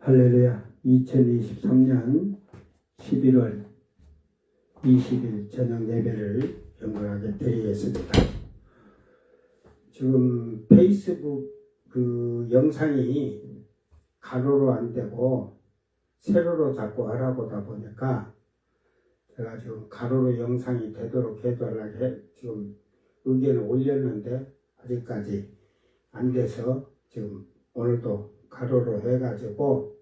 할렐루야. 2023년 11월 20일 저녁 예배를 영광하게 드리겠습니다. 지금 페이스북 그 영상이 가로로 안 되고 세로로 자꾸 하라고다 보니까 제가 지금 가로로 영상이 되도록 해달라고 지금 의견을 올렸는데 아직까지 안 돼서 지금 오늘도 가로로 해가지고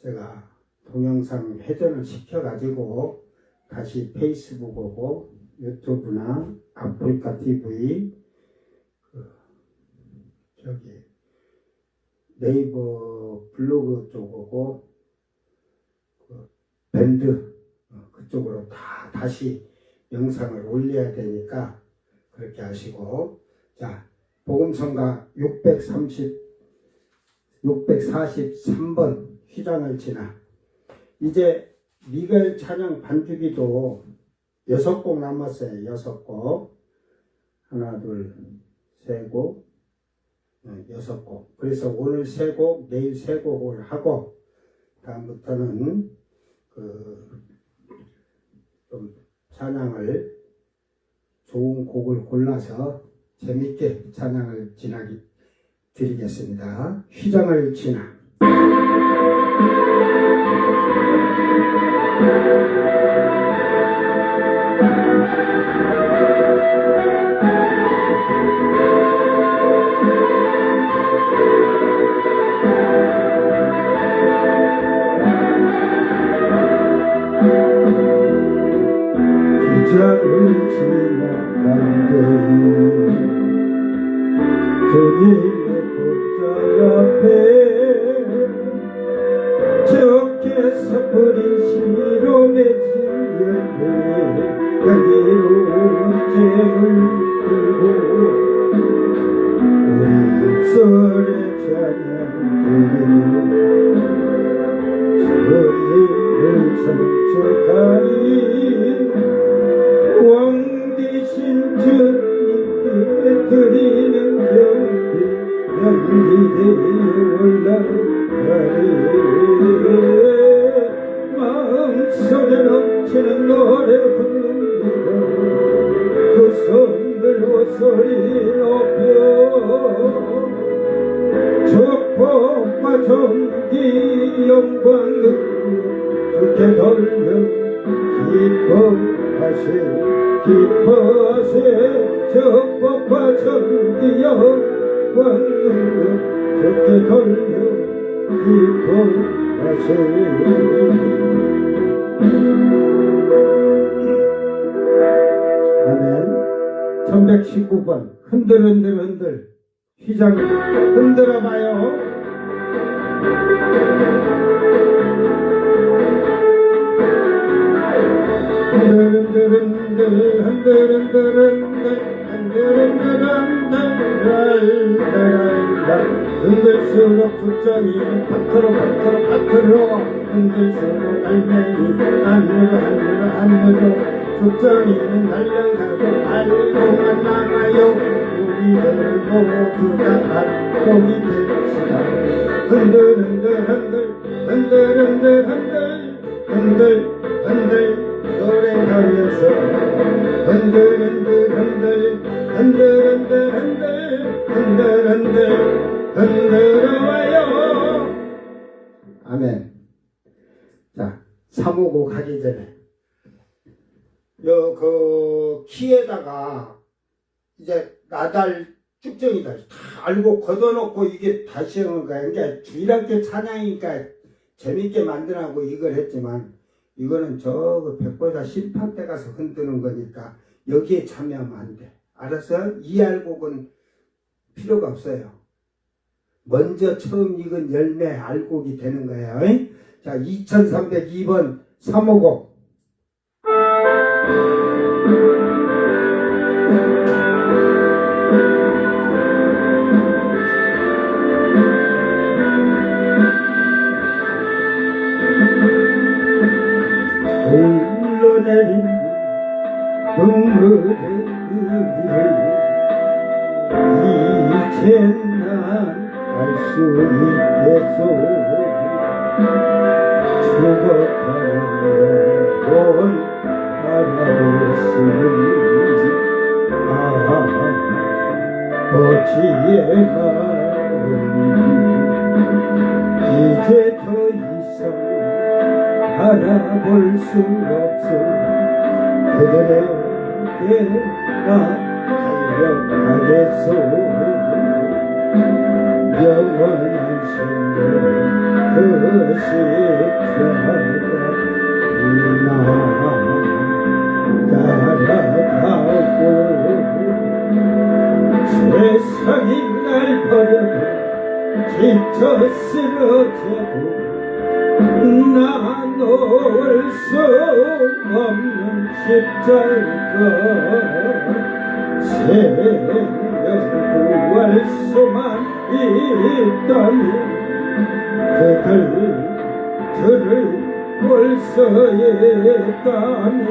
제가 동영상 회전을 시켜가지고 다시 페이스북하고 유튜브나 아프리카 TV 저기 네이버 블로그 쪽하고 밴드 그쪽으로 다시 영상을 올려야 되니까 그렇게 하시고, 자, 복음성가 643번 휘장을 지나 이제 미겔 찬양 반주기도 6곡 남았어요. 6곡 하나 둘 세 곡 6곡. 그래서 오늘 3곡 내일 3곡을 하고 다음부터는 좀 찬양을 좋은 곡을 골라서 재밌게 찬양을 드리겠습니다. 휘장을 지나 휘장을 지나간대 주님의 복장 앞에 주께서 뿌린 씨로 맺은 열매 향기로운 잼을 들고 우리 입술에 찬양 드리며 주님을 상속하리 왕 되신 주님께 드리는 경비 향기되어 올라가리 마음속에 넘치는 노래 부릅니다. 두 손 들고 소리 높여 축복과 존귀 영광 주께 돌려 기뻐하세 축복과 존귀 영광 주께 돌려 기뻐하세. 아멘. 1119번 흔들 휘장 흔들어봐요. 흔들수록 국정이 바트로 흔들수록 알맹이 안으로 국정이는 달려가고 알고만 남아요. 우리들은 모두가 알고기 됩시다. 흔들 노래하면서 흔들어와요. 아멘. 자, 3호곡 하기 전에 그 키에다가 이제 나달 쭉정이다 다 알고 걷어놓고 이게 다시 하는 거야. 그러니까 주일학교 찬양이니까 재밌게 만들라고 이걸 했지만 이거는 저 백보자 심판 때 가서 흔드는 거니까 여기에 참여하면 안 돼. 알았어? 이 알곡은 필요가 없어요. 먼저 처음 익은 열매 알곡이 되는 거야. 자, 2302번 3호곡. 흘러내린 눈물의 의미를 이젠 난 알 수 있겠소. 죽어가는 영혼 바라보시는 아버지의 마음 이제 더 이상 알아볼 수 없어 그들에게 나 달려가겠소 영원한 생명 그 십자가 나 따라가고 세상이 날 버려도 지쳐 쓰러져도 나 놓을 수 없는 십자가 생명 구할 수만 있다면 그들을 볼 수 있다면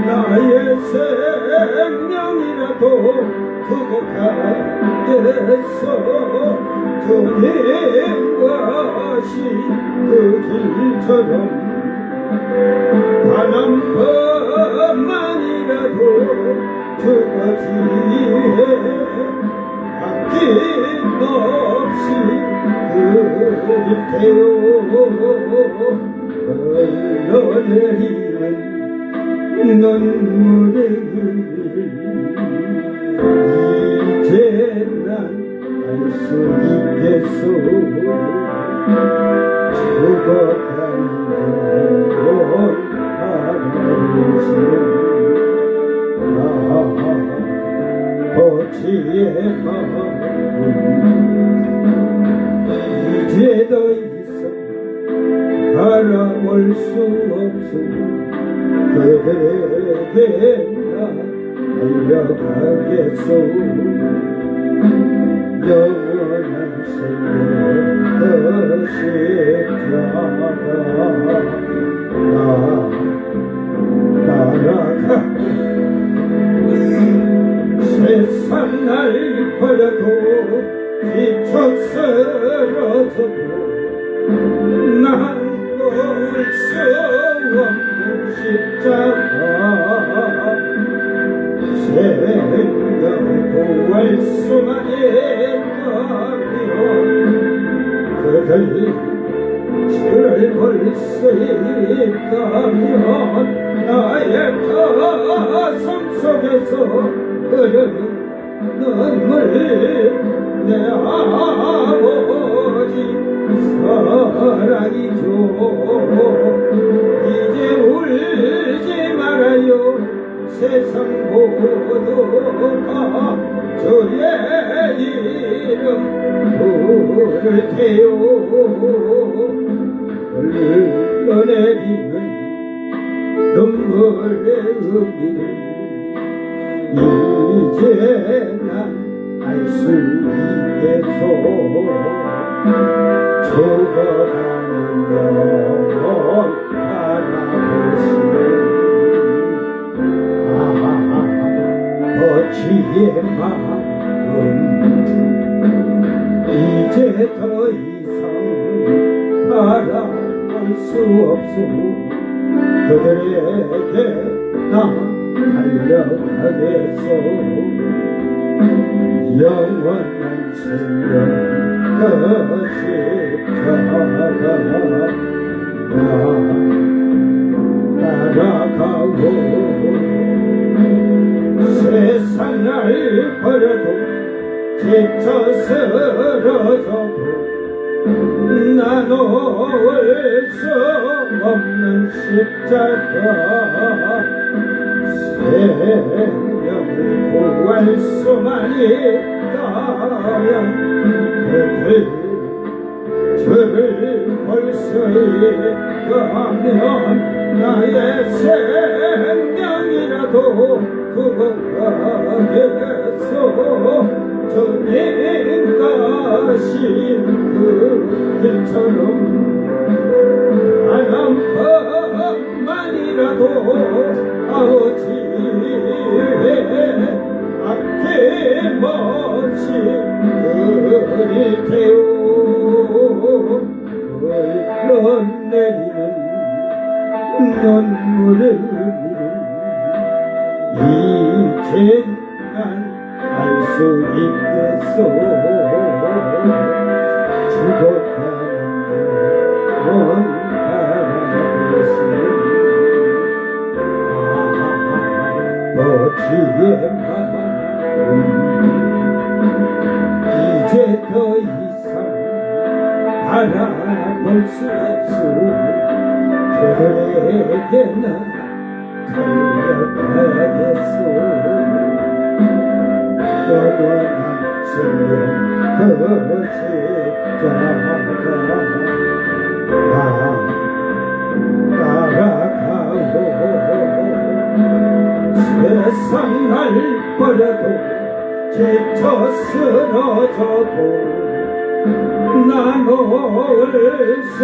나의 생명이라도 두고 가겠소 주님과 하신 그 길처럼 단 한 번만이라도 주거지에 아낌없이 그릴테요 흘러내리는 눈물의 이제 난 알 수 있겠소 죽어가는 영혼 바라보시는 아버지의 마음 이제 더 이상 알아볼 수 없소 그들에게 나 달려가겠소 영원한 생명 그 십자가 나 따라가 세상 날 버려도 지쳐 쓰러져도 난 놓을 수 없는 십자가 생명 구할 수만 있다면 그들 볼 수 있다면 나의 가슴 속에서 흐르는 눈물 내 아버지 사랑이죠 이제 울지 말아요 세상 모두가 주의 이름 부를 테요 흘러내리는 눈물의 의미를 이제 난 알 수 있겠소 죽어가는 영혼 바라보시는 아버지의 마음 이제 더 이상 바라볼 수 없소 그들에게 나 달려가겠소 영원한 생명 그 십자가 나 따라가고 세상 날 버려도 지쳐 쓰러져도 나 놓을 수 없는 십자가 생명을 구할 수만 있다면 주를 볼 수 있다면 나의 생명이라도 두고 가겠소 주님 가신 그 길처럼 단 한 번만이라도 아버지의 아낌없이 그릴게요 눈물을 이젠 난 알 수 있겠소. 죽어가는 넌 바라보시는 너지의 마음 이제 더 이상 바라볼 수 없소. 그에게 난 달려가겠소. 영원한 생명 그 십자가 나 따라가고 세상 날 버려도 지쳐 쓰러져도 나 놓을 수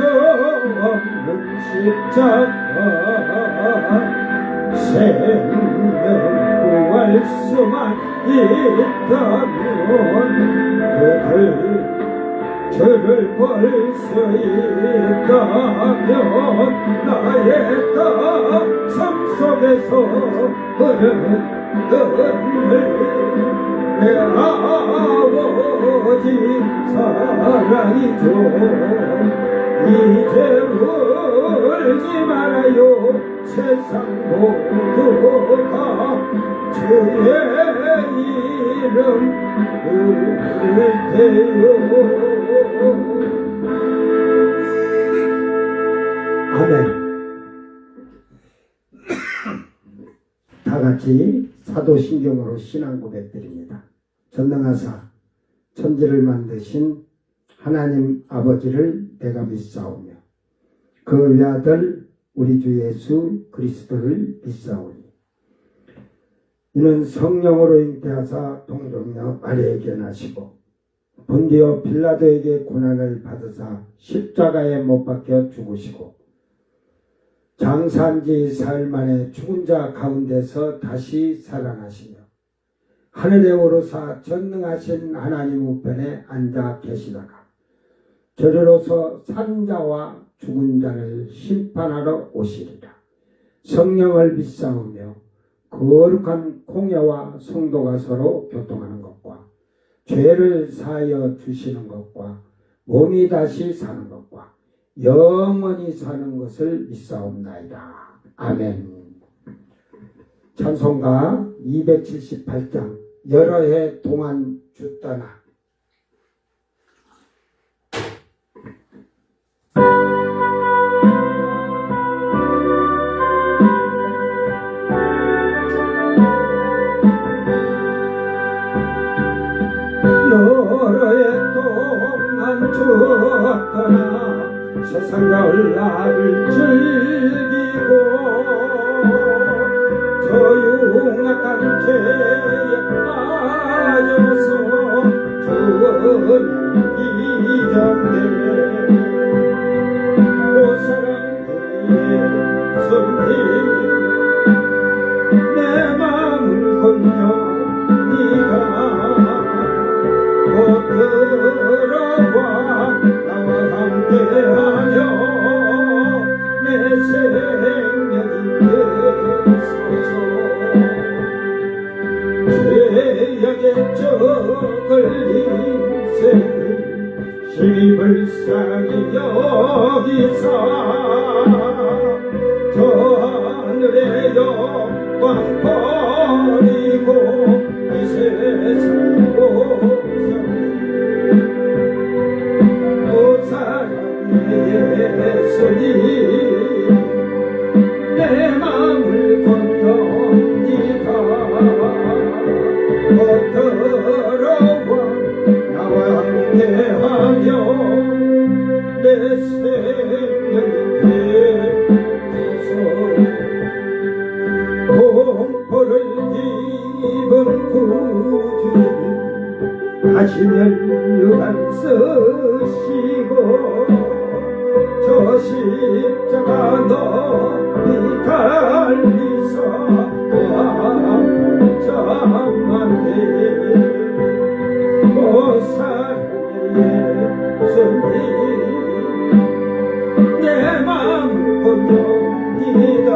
없는 십자가 생명 구할 수만 있다면 저를 볼 수 있다면 나의 가슴 속에서 흐르는 눈물 내 아버지 사랑이죠. 이제 울지 말아요. 세상 모두가 주의 이름 부를 테요. 아멘. 다같이 사도신경으로 신앙 고백드립니다. 전능하사 천지를 만드신 하나님 아버지를 내가 믿사오며 그 외아들 우리 주 예수 그리스도를 믿사오니 이는 성령으로 잉태하사 동정녀 마리아에게 나시고 본디오 빌라도에게 고난을 받으사 십자가에 못 박혀 죽으시고 장사한 지 사흘 만에 죽은 자 가운데서 다시 살아나시며 하늘에 오르사 전능하신 하나님 우편에 앉아 계시다가 저리로서 산 자와 죽은 자를 심판하러 오시리라. 성령을 믿사오며 거룩한 공예와 성도가 서로 교통하는 것과 죄를 사하여 주시는 것과 몸이 다시 사는 것과 영원히 사는 것을 믿사옵나이다. 아멘. 찬송가 278장 여러 해 동안 주 떠나. 여러 해 동안 주 떠나 세상 가을 나를 즐기고 조용한 죄에 빠져서 주를 잊었네. 오 사랑의 손님 내 마음을 건져 네가 곧 들어와 나와 함께하며 내 생명이 되소서. 죄악의 적을 인생을 힘불쌍히 여기사 저 하늘의 영광 버리고 이 세상 오 사랑의 예수님 내 마음을 건져 네가 곧 들어와 나와 함께하며 내 생명이 되소서. 공포를 입은 구주님 다시 면류관 쓰시고 저 십자가 너비 달리사 참만해. 오 사랑의 예수님 내 마음 건져니다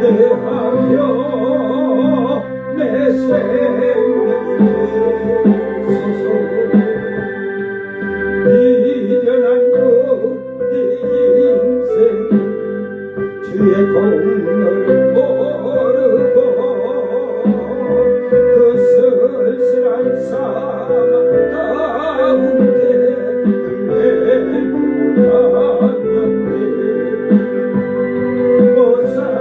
대하여 내 생명이 되소서. 미련한 그네 인생 주의 공로를 모르고 그 쓸쓸한 사망 가운데 흘려가는데 못살한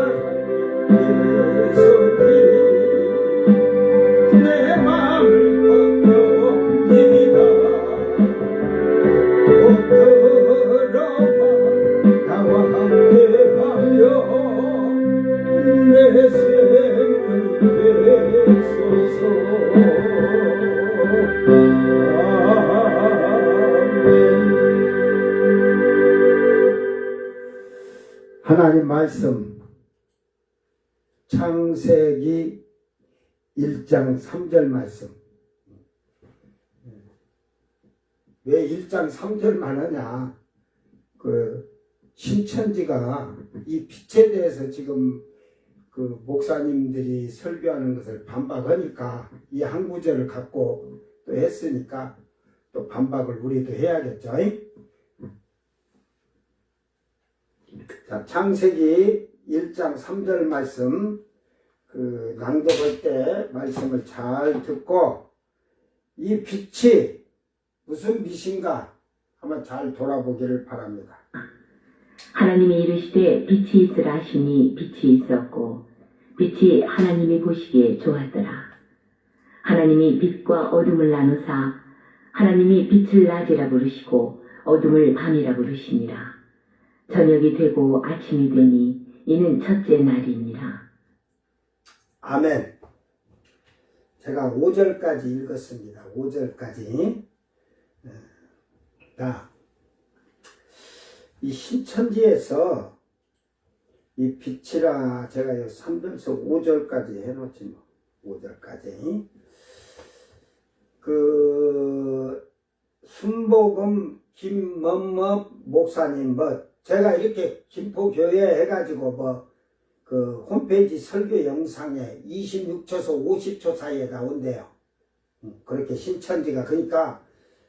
예수님 내 맘을 건너니라. 곧 들어와 나와 함께하여 내 생명이 되소서. 하나님 말씀 창세기 1장 3절 말씀. 왜 1장 3절만 하냐? 그 신천지가 이 빛에 대해서 지금 그 목사님들이 설교하는 것을 반박하니까 이 한 구절을 갖고 또 했으니까 또 반박을 우리도 해야겠죠. 자, 창세기 1장 3절 말씀 그 낭독할 때 말씀을 잘 듣고 이 빛이 무슨 빛인가 한번 잘 돌아보기를 바랍니다. 하나님이 이르시되 빛이 있으라 하시니 빛이 있었고 빛이 하나님이 보시기에 좋았더라. 하나님이 빛과 어둠을 나누사 하나님이 빛을 낮이라 부르시고 어둠을 밤이라 부르시니라. 저녁이 되고 아침이 되니 이는 첫째 날이니라. 아멘. 제가 5절까지 읽었습니다. 5절까지. 이 신천지에서 이 빛이라 제가 3절에서 5절까지 해놓지 뭐 5절까지 그 순복음 김먼먼 목사님 제가 이렇게 김포교회 해가지고 그 홈페이지 설교 영상에 26초에서 50초 사이에 나온대요. 그렇게 신천지가 그러니까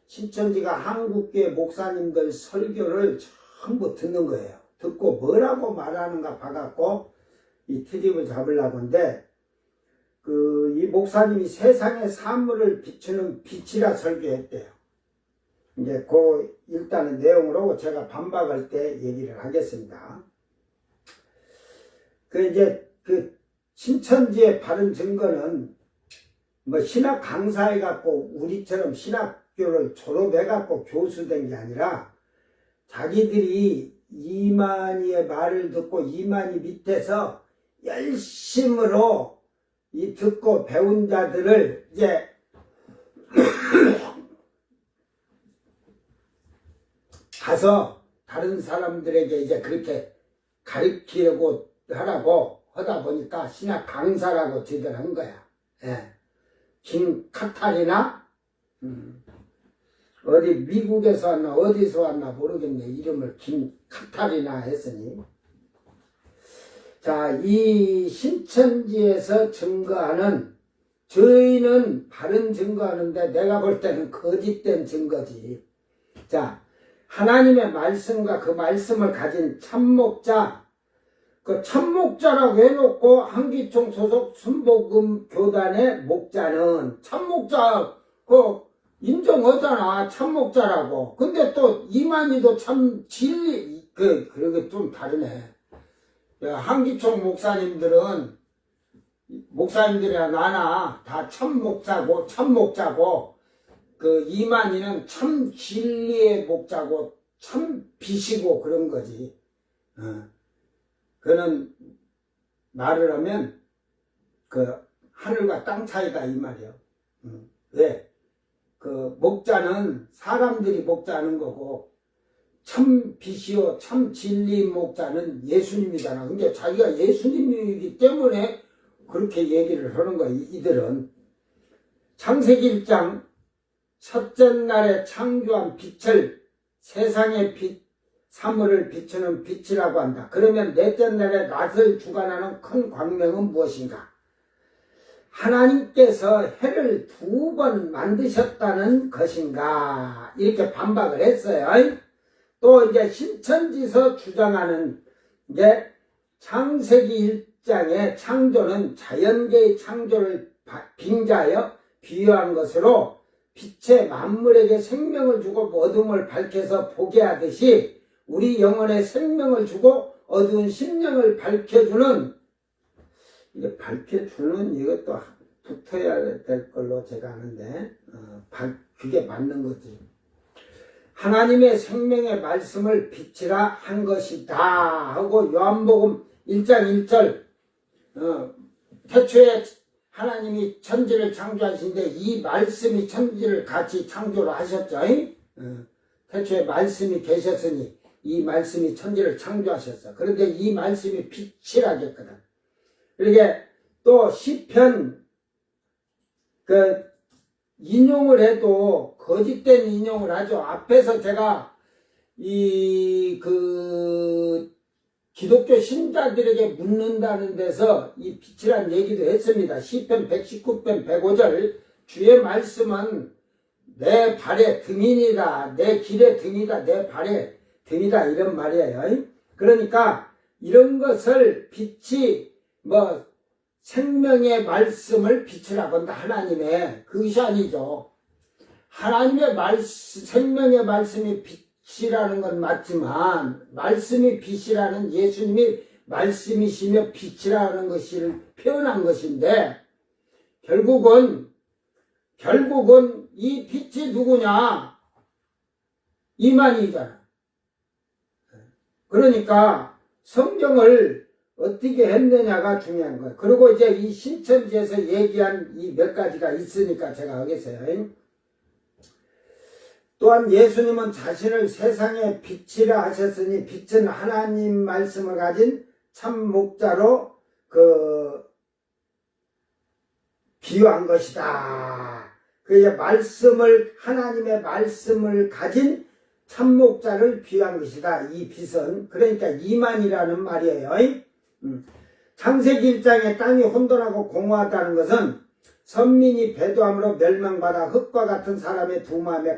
신천지가 한국교회 목사님들 설교를 전부 듣는 거예요. 듣고 뭐라고 말하는가 봐갖고 이 트집을 잡으려고 하는데 이 목사님이 세상의 사물을 비추는 빛이라 설교했대요. 이제 일단은 내용으로 제가 반박할 때 얘기를 하겠습니다. 이제 신천지의 바른 증거는 신학 강사해갖고 우리처럼 신학교를 졸업해갖고 교수된 게 아니라 자기들이 이만희의 말을 듣고 이만희 밑에서 열심으로 이 듣고 배운 자들을 이제 가서 다른 사람들에게 이제 그렇게 가르치려고 하라고 하다 보니까 신학 강사라고 지들 한 거야. 예. 김 카탈이나 어디 미국에서 왔나 어디서 왔나 모르겠네. 이름을 김 카탈이나 했으니. 자, 이 신천지에서 증거하는 저희는 바른 증거하는데 내가 볼 때는 거짓된 증거지. 자, 하나님의 말씀과 그 말씀을 가진 참목자, 그 참목자라고 해놓고 한기총 소속 순복음 교단의 목자는 참목자 인정하잖아. 참목자라고. 근데 또 이만희도 참 진리 그러게 좀 다르네. 한기총 목사님들이나 나나 다 참목자고 그 이만희는 참 진리의 목자고 참 빛이고 그런 거지. 그는 말을 하면 그 하늘과 땅 차이다 이 말이야. 왜? 그 목자는 사람들이 목자하는 거고 참 빛이요 참 진리 목자는 예수님이잖아. 근데 자기가 예수님이기 때문에 그렇게 얘기를 하는 거야. 이들은 창세기 1장 첫째 날에 창조한 빛을 세상의 빛 사물을 비추는 빛이라고 한다. 그러면 넷째 날에 낮을 주관하는 큰 광명은 무엇인가? 하나님께서 해를 2번 만드셨다는 것인가? 이렇게 반박을 했어요. 또 이제 신천지서 주장하는 게 창세기 1장의 창조는 자연계의 창조를 빙자하여 비유한 것으로 빛의 만물에게 생명을 주고 어둠을 밝혀서 보게 하듯이 우리 영혼에 생명을 주고 어두운 심령을 밝혀주는, 이게 밝혀주는 이것도 붙어야 될 걸로 제가 아는데 그게 맞는 거지. 하나님의 생명의 말씀을 빛이라 한 것이다 하고 요한복음 1장 1절 태초에 하나님이 천지를 창조하신데 이 말씀이 천지를 같이 창조를 하셨죠. 태초에 말씀이 계셨으니 이 말씀이 천지를 창조하셨어. 그런데 이 말씀이 빛이라겠거든. 그러게 또 시편 인용을 해도 거짓된 인용을 하죠. 앞에서 제가 기독교 신자들에게 묻는다는 데서 이 빛이란 얘기도 했습니다. 시편 119편 105절 주의 말씀은 내 발의 등이니라, 내 길의 등이다, 내 발의 등이다, 이런 말이에요. 그러니까 이런 것을 빛이 생명의 말씀을 빛이라고 한다. 하나님의, 그것이 아니죠. 하나님의 생명의 말씀이 빛이라는 건 맞지만 말씀이 빛이라는, 예수님이 말씀이시며 빛이라는 것을 표현한 것인데 결국은 이 빛이 누구냐? 이만희잖아. 그러니까 성경을 어떻게 했느냐가 중요한 거예요. 그리고 이제 이 신천지에서 얘기한 이 몇 가지가 있으니까 제가 하겠어요. 또한 예수님은 자신을 세상의 빛이라 하셨으니 빛은 하나님 말씀을 가진 참 목자로 비유한 것이다. 그게 하나님의 말씀을 가진 참 목자를 비유한 것이다. 이 빛은. 그러니까 이만이라는 말이에요. 창세기 1장에 땅이 혼돈하고 공허하다는 것은 선민이 배도함으로 멸망받아 흙과 같은 사람의 두 마음에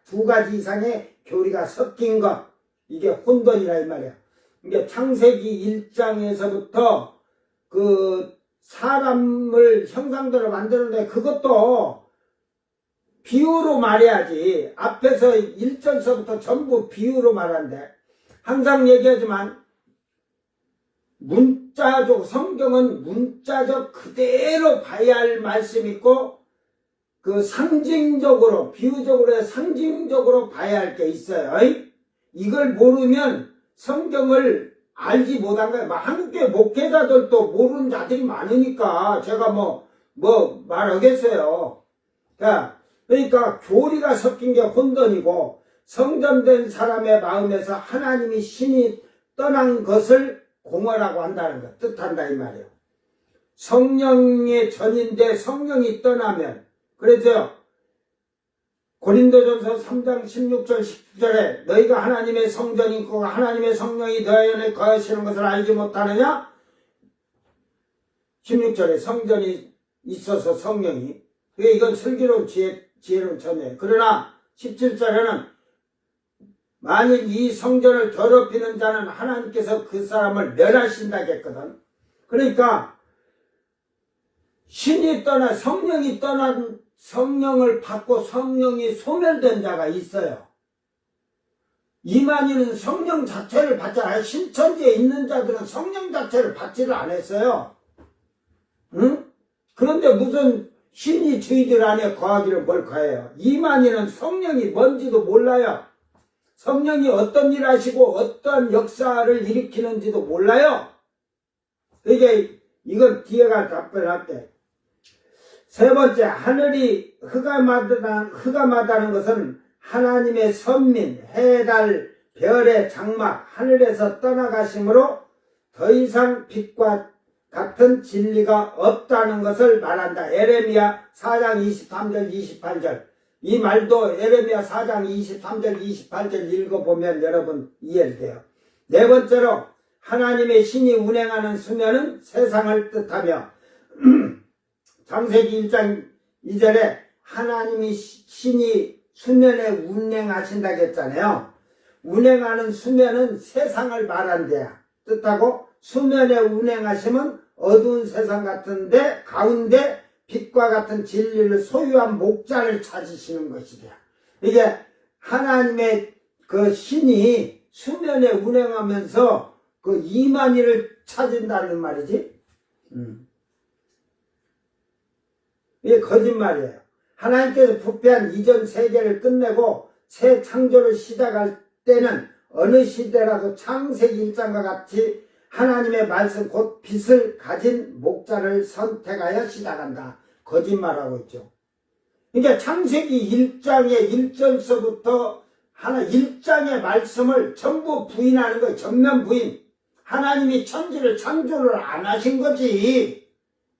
두 가지 이상의 교리가 섞인 것, 이게 혼돈이라 이 말이야. 그러니까 창세기 1장에서부터 사람을 형상대로 만드는데 그것도 비유로 말해야지. 앞에서 1절서부터 전부 비유로 말한대. 항상 얘기하지만 성경은 문자적 그대로 봐야 할 말씀이 있고 상징적으로, 비유적으로 상징적으로 봐야 할 게 있어요. 이걸 모르면 성경을 알지 못한 거예요. 한국교회 목회자들도 모르는 자들이 많으니까 제가 말하겠어요. 그러니까 교리가 섞인 게 혼돈이고 성전된 사람의 마음에서 하나님이 신이 떠난 것을 공허라고 한다는 것 뜻한다 이 말이에요. 성령의 전인데 성령이 떠나면, 그래서 고린도전서 3장 16절 19절에 너희가 하나님의 성전이고 하나님의 성령이 너희 안에 거하시는 것을 알지 못하느냐? 16절에 성전이 있어서 성령이, 이건 슬기로운 지혜로운 전이에요. 그러나 17절에는 만일 이 성전을 더럽히는 자는 하나님께서 그 사람을 멸하신다겠거든. 그러니까 신이 떠나 성령이 떠난, 성령을 받고 성령이 소멸된 자가 있어요. 이만희는 성령 자체를 받지 않아요. 신천지에 있는 자들은 성령 자체를 받지를 않았어요. 그런데 무슨 신이 저희들 안에 거하기를 뭘 거해요. 이만희는 성령이 뭔지도 몰라요. 성령이 어떤 일 하시고 어떤 역사를 일으키는지도 몰라요. 이건 뒤에 가서 답변할게. 세 번째, 하늘이 흑암하다는 것은 하나님의 선민, 해, 달, 별의 장막, 하늘에서 떠나가심으로 더 이상 빛과 같은 진리가 없다는 것을 말한다. 에레미야 4장 23절 28절. 이 말도 예레미야 4장 23절 28절 읽어보면 여러분 이해돼요. 네 번째로 하나님의 신이 운행하는 수면은 세상을 뜻하며 창세기 1장 2절에 하나님이 신이 수면에 운행하신다고 했잖아요. 운행하는 수면은 세상을 말한대야. 뜻하고 수면에 운행하시면 어두운 세상 같은데 가운데 빛과 같은 진리를 소유한 목자를 찾으시는 것이래요. 이게 하나님의 그 신이 수면에 운행하면서 그 이만희를 찾은다는 말이지. 이게 거짓말이에요. 하나님께서 부패한 이전 세계를 끝내고 새 창조를 시작할 때는 어느 시대라도 창세기 1장과 같이 하나님의 말씀 곧 빛을 가진 목자를 선택하여 시작한다. 거짓말하고 있죠. 그러니까 창세기 1장의 1절서부터 하나 1장의 말씀을 전부 부인하는 거예요. 전면 부인. 하나님이 천지를 창조를 안 하신 거지.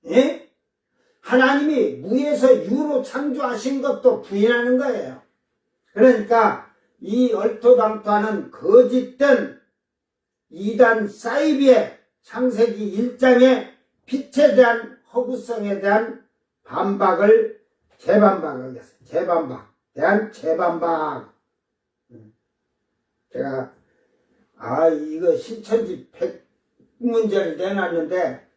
예? 하나님이 무에서 유로 창조하신 것도 부인하는 거예요. 그러니까 이 얼토당토하는 거짓된 이단 사이비의 창세기 1장의 빛에 대한 허구성에 대한 반박을 재반박하겠어요. 재반박. 제가 이거 신천지 100문제를 내놨는데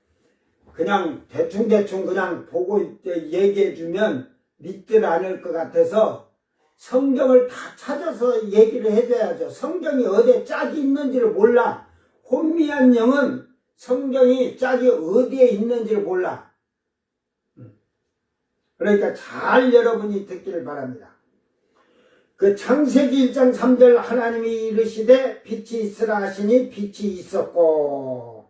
그냥 대충 그냥 보고 얘기해주면 믿들 않을 것 같아서 성경을 다 찾아서 얘기를 해줘야죠. 성경이 어디에 짝이 있는지를 몰라. 혼미한 영은 성경이 짝이 어디에 있는지를 몰라. 그러니까 잘 여러분이 듣기를 바랍니다. 그 창세기 1장 3절 하나님이 이르시되 빛이 있으라 하시니 빛이 있었고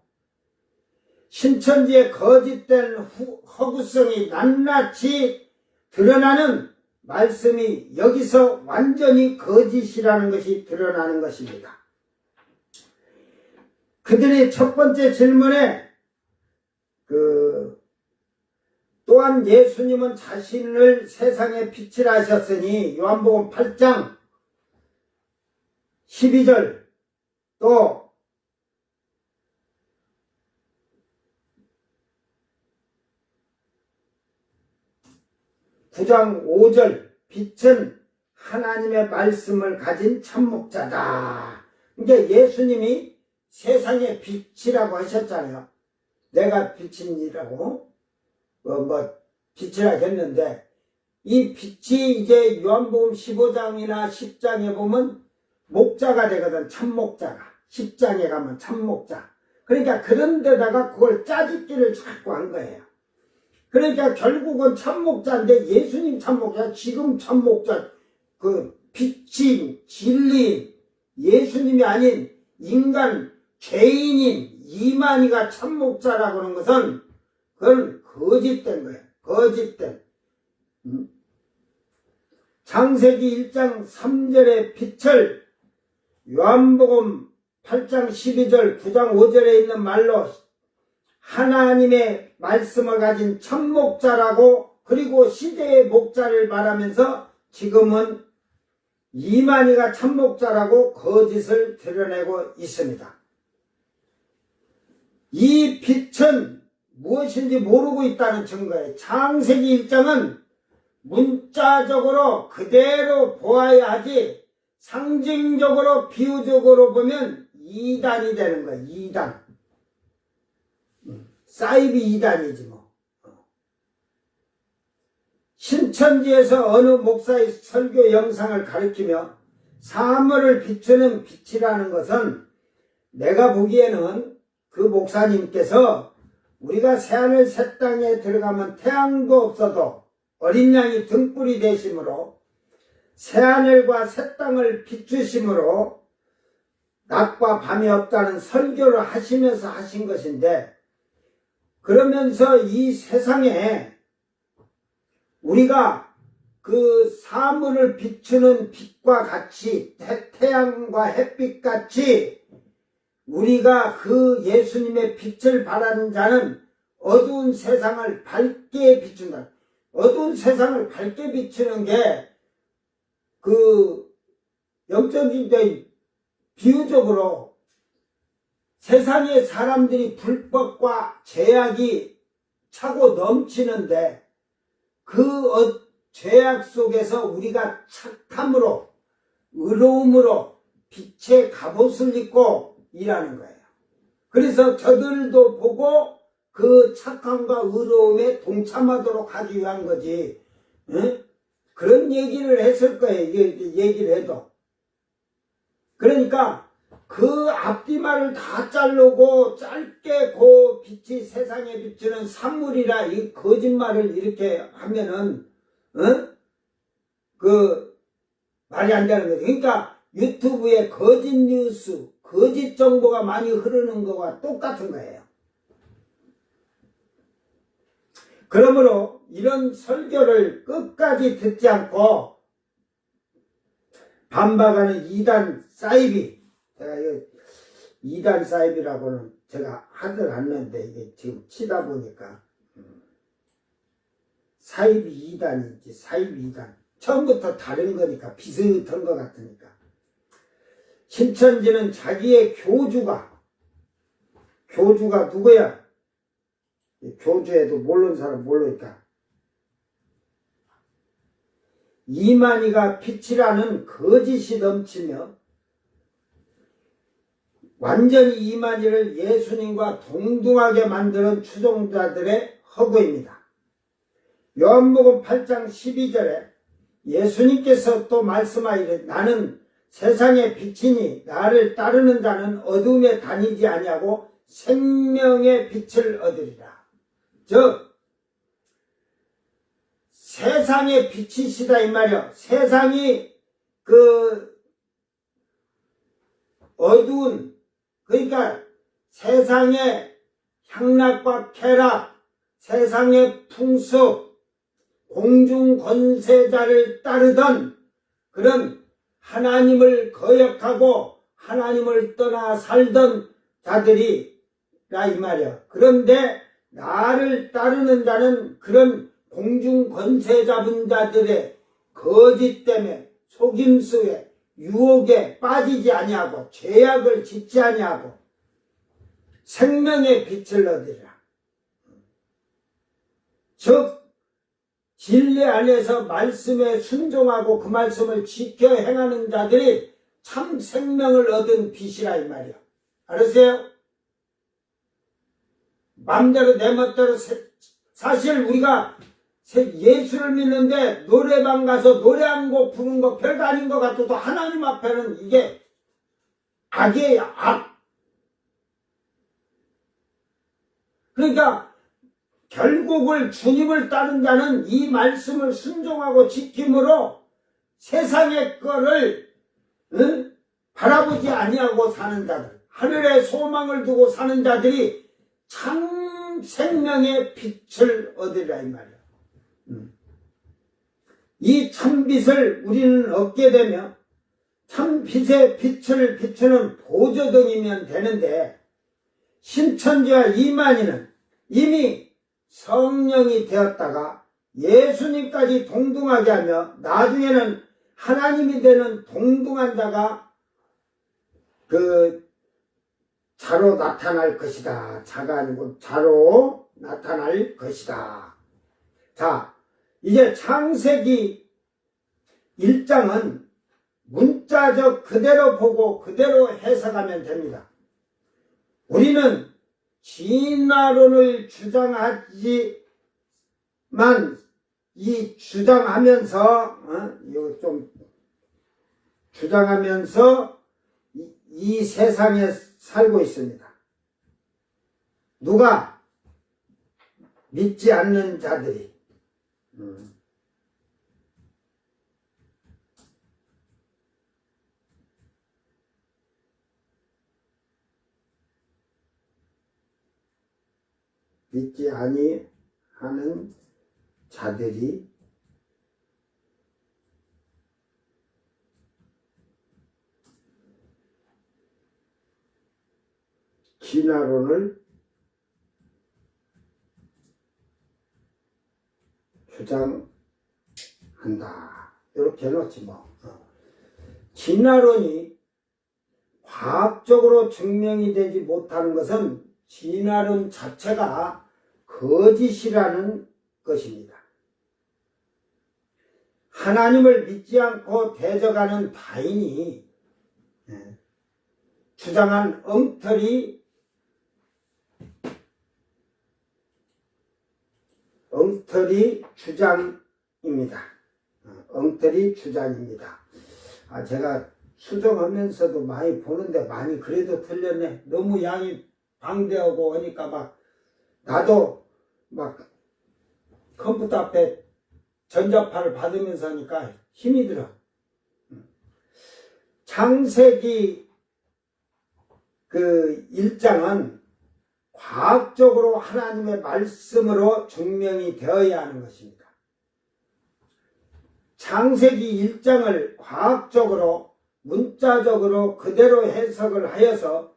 신천지의 거짓된 허구성이 낱낱이 드러나는 말씀이 여기서 완전히 거짓이라는 것이 드러나는 것입니다. 그들이 첫 번째 질문에 또한 예수님은 자신을 세상의 빛이라 하셨으니 요한복음 8장 12절 또 9장 5절 빛은 하나님의 말씀을 가진 참목자다. 그러니까 예수님이 세상의 빛이라고 하셨잖아요. 내가 빛이니라고 빛이라고 했는데 이 빛이 이제 요한복음 15장이나 10장에 보면 목자가 되거든. 참목자가 10장에 가면 참목자. 그러니까 그런 데다가 그걸 짜집기를 자꾸 한 거예요. 그러니까 결국은 참목자인데 예수님 참목자, 지금 참목자, 그 빛인, 진리인, 예수님이 아닌 인간, 죄인인 이만희가 참목자라고 하는 것은 그건 거짓된 거예요. 거짓된. 창세기 1장 3절의 빛을 요한복음 8장 12절, 9장 5절에 있는 말로 하나님의 말씀을 가진 참목자라고 그리고 시대의 목자를 말하면서 지금은 이만희가 참목자라고 거짓을 드러내고 있습니다. 이 빛은 무엇인지 모르고 있다는 증거예요. 창세기 1장은 문자적으로 그대로 보아야 하지 상징적으로 비유적으로 보면 이단이 되는 거예요. 이단. 사이비 이단이지 뭐. 신천지에서 어느 목사의 설교 영상을 가리키며 사물을 비추는 빛이라는 것은 내가 보기에는 그 목사님께서 우리가 새하늘 새 땅에 들어가면 태양도 없어도 어린 양이 등불이 되심으로 새하늘과 새 땅을 비추심으로 낮과 밤이 없다는 설교를 하시면서 하신 것인데 그러면서 이 세상에 우리가 그 사물을 비추는 빛과 같이 태양과 햇빛 같이 우리가 그 예수님의 빛을 바라는 자는 어두운 세상을 밝게 비춘다. 어두운 세상을 밝게 비추는 게 그 영적인 데 비유적으로 세상의 사람들이 불법과 죄악이 차고 넘치는데 그 죄악 속에서 우리가 착함으로 의로움으로 빛의 갑옷을 입고 일하는 거예요. 그래서 저들도 보고 그 착함과 의로움에 동참하도록 하기 위한 거지. 응? 그런 얘기를 했을 거예요. 얘기를 해도. 그러니까 그 앞뒤말을 다 자르고 짧게 그 빛이 세상에 비추는 산물이라 이 거짓말을 이렇게 하면은 그 말이 안 되는 거죠. 그러니까 유튜브에 거짓 뉴스, 거짓 정보가 많이 흐르는 거와 똑같은 거예요. 그러므로 이런 설교를 끝까지 듣지 않고 반박하는 이단 사이비, 제가 이 2단 사이비라고는 제가 하질 않는데 이게 지금 치다 보니까 사이비 2단인지 사이비 2단 처음부터 다른 거니까 비슷한 것 같으니까 신천지는 자기의 교주가 누구야? 교주에도 모르는 사람 모르니까 이만희가 빛이라는 거짓이 넘치며 완전히 이만희를 예수님과 동등하게 만드는 추종자들의 허구입니다. 요한복음 8장 12절에 예수님께서 또 말씀하시되 나는 세상의 빛이니 나를 따르는 자는 어둠에 다니지 아니하고 생명의 빛을 얻으리라. 즉 세상의 빛이시다 이 말이요. 세상이 그 어두운 그러니까 세상의 향락과 쾌락, 세상의 풍습, 공중 권세자를 따르던 그런 하나님을 거역하고 하나님을 떠나 살던 자들이라 이 말이야. 그런데 나를 따르는 자는 그런 공중 권세자분 자들의 거짓 때문에 속임수에 유혹에 빠지지 아니하고 죄악을 짓지 아니하고 생명의 빛을 얻으리라. 즉 진리 안에서 말씀에 순종하고 그 말씀을 지켜 행하는 자들이 참 생명을 얻은 빛이라 이 말이야. 알았어요? 마음대로 내 멋대로 사실 우리가 예수를 믿는데 노래방 가서 노래 한 곡 부르는 거 별거 아닌 것 같아도 하나님 앞에는 이게 악이에요. 악. 그러니까 결국을 주님을 따른 자는 이 말씀을 순종하고 지킴으로 세상의 거를 바라보지 아니하고 사는 자들, 하늘에 소망을 두고 사는 자들이 참 생명의 빛을 얻으리라 이 말이야. 이 참빛을 우리는 얻게 되며 참빛의 빛을 비추는 보조등이면 되는데 신천지와 이만희는 이미 성령이 되었다가 예수님까지 동등하게 하며 나중에는 하나님이 되는 동등한 자가 그 자로 나타날 것이다. 자가 아니고 자로 나타날 것이다. 자, 이제 창세기 1장은 문자적 그대로 보고 그대로 해석하면 됩니다. 우리는 진화론을 주장하지만 이 주장하면서 이거 좀 주장하면서 이 세상에 살고 있습니다. 누가? 믿지 않는 자들이. 믿지 아니하는 자들이 진화론을 주장한다. 이렇게 해놓지 뭐. 진화론이 과학적으로 증명이 되지 못하는 것은 진화론 자체가 거짓이라는 것입니다. 하나님을 믿지 않고 대적하는 타인이 주장한 엉터리 주장입니다. 엉터리 주장입니다. 제가 수정하면서도 많이 보는데 많이 그래도 틀렸네. 너무 양이 방대하고 하니까 막 나도 막 컴퓨터 앞에 전자파를 받으면서 하니까 힘이 들어. 창세기 그 1장은 과학적으로 하나님의 말씀으로 증명이 되어야 하는 것입니다. 창세기 1장을 과학적으로 문자적으로 그대로 해석을 하여서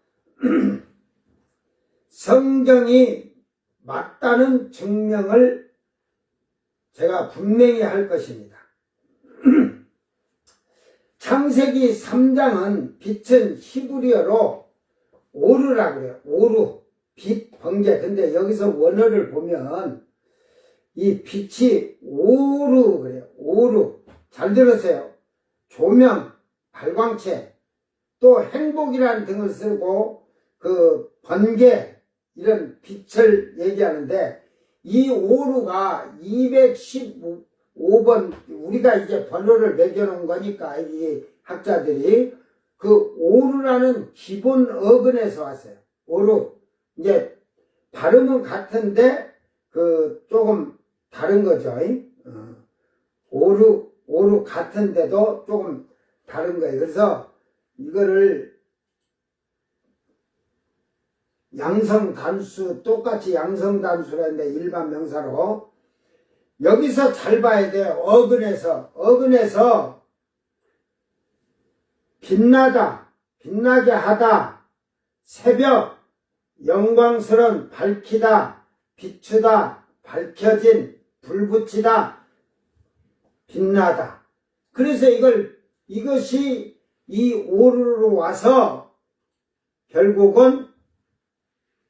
성경이 맞다는 증명을 제가 분명히 할 것입니다. 창세기 3장은 빛은 히브리어로 오르라고 그래요. 오르, 빛, 번개. 근데 여기서 원어를 보면 이 빛이 오르 그래요. 오르. 잘 들으세요. 조명, 발광체, 또 행복이라는 등을 쓰고 그 번개 이런 빛을 얘기하는데 이 오르가 215번 우리가 이제 번호를 매겨놓은 거니까 이 학자들이 그 오르라는 기본 어근에서 왔어요. 오르. 이제 발음은 같은데 그 조금 다른 거죠. 오르 같은데도 조금 다른 거예요. 그래서 이거를 양성단수, 똑같이 양성단수라 했는데 일반 명사로 여기서 잘 봐야 돼요. 어근에서 빛나다, 빛나게 하다, 새벽, 영광스런, 밝히다, 비추다, 밝혀진, 불붙이다, 빛나다. 그래서 이것이 이 오르로 와서 결국은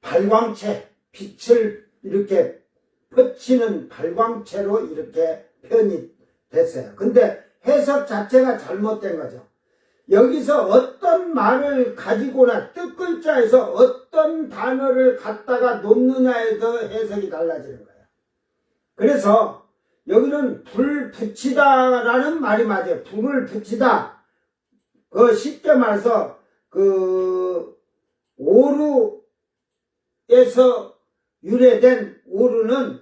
발광체, 빛을 이렇게 뻗치는 발광체로 이렇게 표현이 됐어요. 근데 해석 자체가 잘못된 거죠. 여기서 어떤 말을 가지고나 뜻글자에서 어떤 단어를 갖다가 놓느냐에 더 해석이 달라지는 거예요. 그래서 여기는 불 붙이다라는 말이 맞아요. 불을 붙이다. 쉽게 말해서 오르에서 유래된 오르는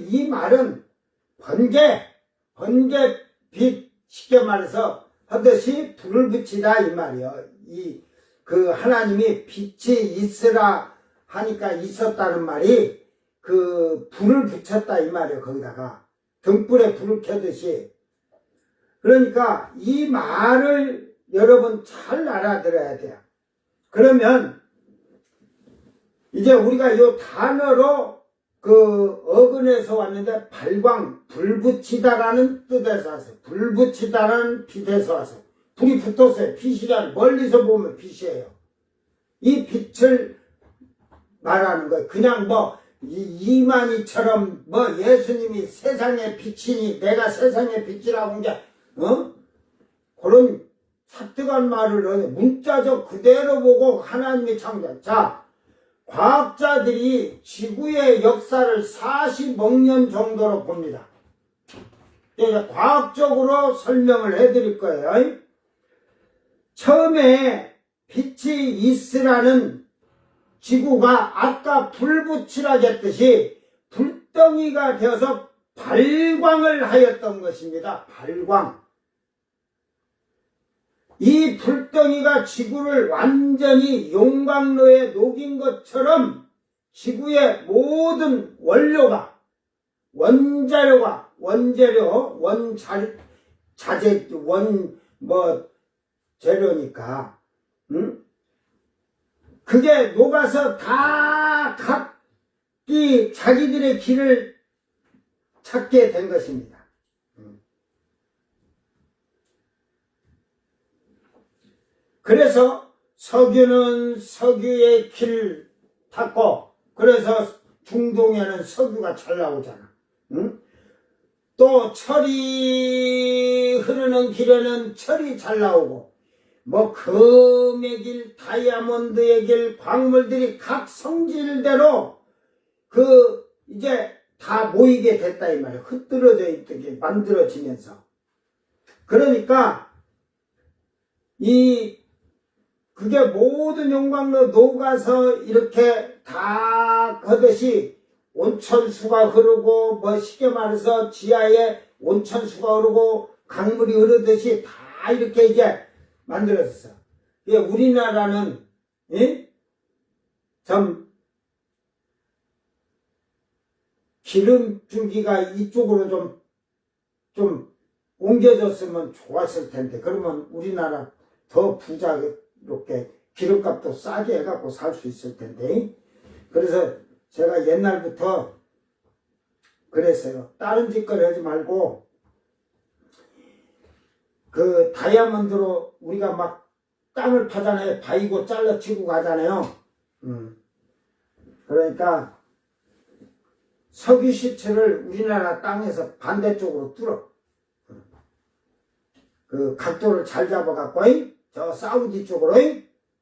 이 말은 번개빛 쉽게 말해서 하듯이 불을 붙이다 이 말이요. 하나님이 빛이 있으라 하니까 있었다는 말이 불을 붙였다 이 말이에요. 거기다가 등불에 불을 켜듯이. 그러니까 이 말을 여러분 잘 알아들어야 돼요. 그러면 이제 우리가 이 단어로 어근에서 왔는데 발광, 불 붙이다라는 뜻에서 왔어요. 불 붙이다라는 빛에서 왔어요. 불이 붙었어요. 빛이란 멀리서 보면 빛이에요. 이 빛을 말하는 거예요. 그냥 이만희처럼 예수님이 세상의 빛이니 내가 세상의 빛이라고 한 게 그런 사특한 말을 하네. 문자적 그대로 보고 하나님이 창조한. 자, 과학자들이 지구의 역사를 40억 년 정도로 봅니다. 이제 과학적으로 설명을 해드릴 거예요. 처음에 빛이 있으라는 지구가 아까 불 붙이라 했듯이 불덩이가 되어서 발광을 하였던 것입니다. 발광. 이 불덩이가 지구를 완전히 용광로에 녹인 것처럼 지구의 모든 원료가, 재료니까, 그게 녹아서 다 각기 자기들의 길을 찾게 된 것입니다. 그래서 석유는 석유의 길 탔고, 그래서 중동에는 석유가 잘 나오잖아. 응? 또 철이 흐르는 길에는 철이 잘 나오고, 뭐 금의 길, 다이아몬드의 길, 광물들이 각 성질대로 이제 다 모이게 됐다 이 말이야. 흩어져 있게 만들어지면서. 그러니까 그게 모든 용광로 녹아서 이렇게 다 하듯이 온천수가 흐르고, 뭐 쉽게 말해서 지하에 온천수가 흐르고 강물이 흐르듯이 다 이렇게 이제 만들어졌어. 우리나라는 좀 기름주기가 이쪽으로 좀 옮겨졌으면 좋았을 텐데, 그러면 우리나라 더 부자롭게 기름값도 싸게 해갖고 살 수 있을 텐데. 그래서 제가 옛날부터 그랬어요. 다른 짓거리 하지 말고 다이아몬드로 우리가 막 땅을 파잖아요. 바위고 잘라치고 가잖아요. 그러니까 석유 시체를 우리나라 땅에서 반대쪽으로 뚫어. 각도를 잘 잡아갖고 저 사우디 쪽으로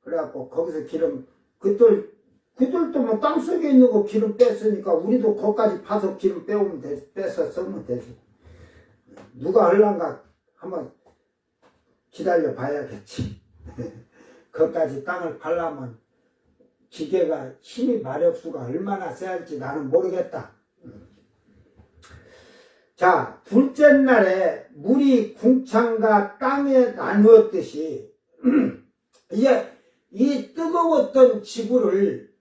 그래갖고 거기서 기름 그들도 뭐 땅속에 있는 거 기름 뺐으니까 우리도 거기까지 파서 기름 빼오면 빼서 쓰면 되지. 누가 할란가 한번 기다려 봐야겠지. 거기까지 땅을 팔려면 기계가 힘이 마력수가 얼마나 세할지 나는 모르겠다. 자, 둘째 날에 물이 궁창과 땅에 나누었듯이 이제 이 뜨거웠던 지구를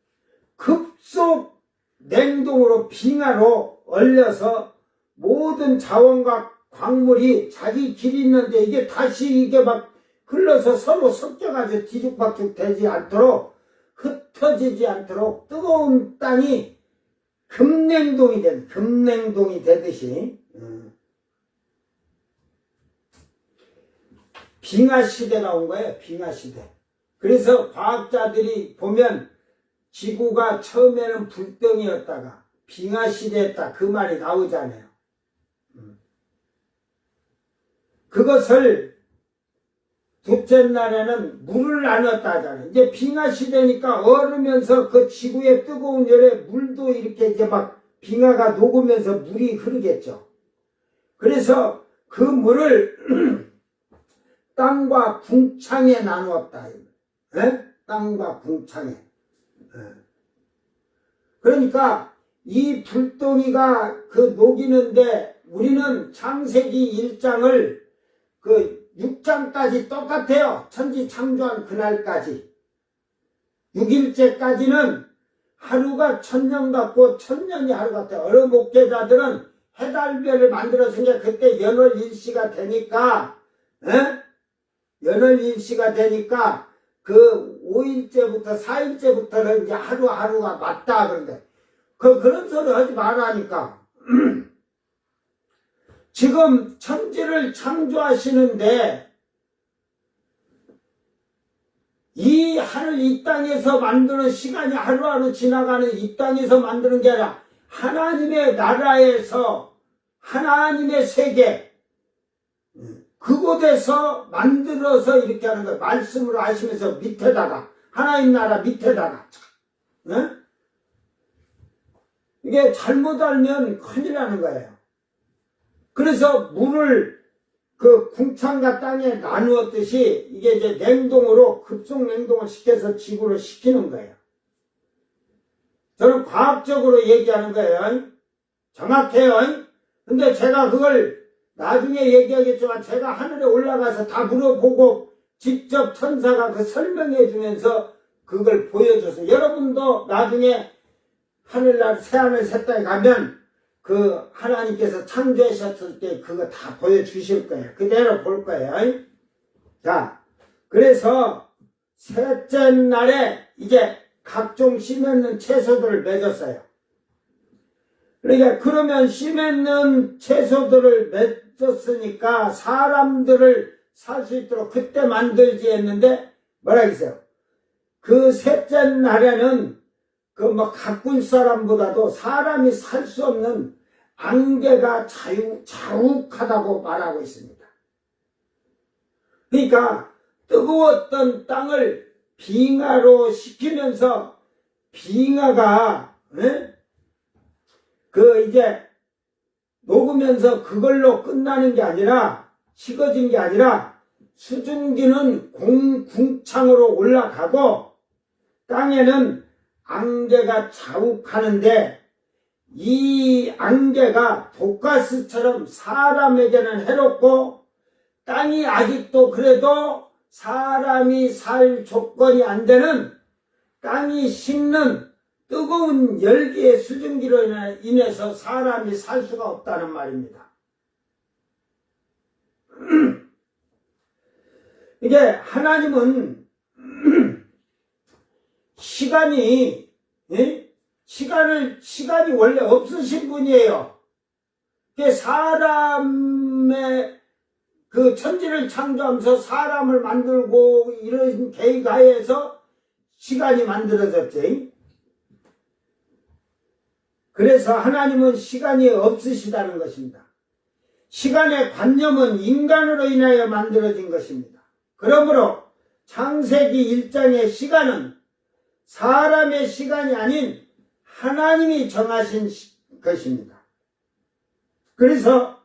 급속 냉동으로 빙하로 얼려서 모든 자원과 광물이 자기 길이 있는데 이게 다시 이게 막 흘러서 서로 섞여가지고 뒤죽박죽 되지 않도록, 흩어지지 않도록 뜨거운 땅이 금냉동이 되듯이 빙하시대가 온 거예요. 빙하시대. 그래서 과학자들이 보면 지구가 처음에는 불덩이였다가 빙하시대였다 그 말이 나오잖아요. 그것을 둘째 날에는 물을 나눴다 하잖아요. 이제 빙하시대니까 얼으면서 그 지구의 뜨거운 열에 물도 이렇게 이제 막 빙하가 녹으면서 물이 흐르겠죠. 그래서 그 물을 땅과 궁창에 나누었다. 땅과 궁창에. 그러니까 이 불덩이가 녹이는데 우리는 창세기 1장을 6장까지 똑같아요. 천지 창조한 그날까지. 6일째까지는 하루가 1000년 같고 1000년이 하루 같아요. 어느 목회자들은 해달별을 만들었으니까 그때 연월일시가 되니까 연월일시가 되니까 5일째부터 4일째부터는 이제 하루하루가 맞다 그런데 그런 소리 하지 말라니까. 지금 천지를 창조하시는데 이 하늘 이 땅에서 만드는 시간이 하루하루 지나가는 이 땅에서 만드는 게 아니라 하나님의 나라에서 하나님의 세계 그곳에서 만들어서 이렇게 하는 거예요. 말씀으로 하시면서 밑에다가 하나님 나라 밑에다가 이게 잘못 알면 큰일 나는 거예요. 그래서 물을 궁창과 땅에 나누었듯이 이게 이제 냉동으로 급속 냉동을 시켜서 지구를 식히는 거예요. 저는 과학적으로 얘기하는 거예요. 정확해요. 근데 제가 그걸 나중에 얘기하겠지만 제가 하늘에 올라가서 다 물어보고 직접 천사가 설명해 주면서 그걸 보여줘서 여러분도 나중에 하늘날 새하늘 새 땅에 가면 하나님께서 창조하셨을 때 그거 다 보여주실 거예요. 그대로 볼 거예요. 자, 그래서 셋째 날에 이제 각종 씨 맺는 채소들을 맺었어요. 그러니까 그러면 씨 맺는 채소들을 맺었으니까 사람들을 살 수 있도록 그때 만들지 했는데 뭐라 그랬어요? 그 셋째 날에는 그 뭐 가꾼 사람보다도 사람이 살 수 없는 안개가 자욱하다고 말하고 있습니다. 그러니까 뜨거웠던 땅을 빙하로 식히면서 빙하가 그 이제 녹으면서 그걸로 끝나는 게 아니라 식어진 게 아니라 수증기는 궁창으로 올라가고 땅에는 안개가 자욱하는데 이 안개가 독가스처럼 사람에게는 해롭고 땅이 아직도 그래도 사람이 살 조건이 안 되는 땅이 식는 뜨거운 열기의 수증기로 인해서 사람이 살 수가 없다는 말입니다. 이게 하나님은 시간이 원래 없으신 분이에요. 사람의 그 천지를 창조하면서 사람을 만들고 이런 계획하에서 시간이 만들어졌지. 그래서 하나님은 시간이 없으시다는 것입니다. 시간의 관념은 인간으로 인하여 만들어진 것입니다. 그러므로 창세기 1장의 시간은 사람의 시간이 아닌 하나님이 정하신 것입니다. 그래서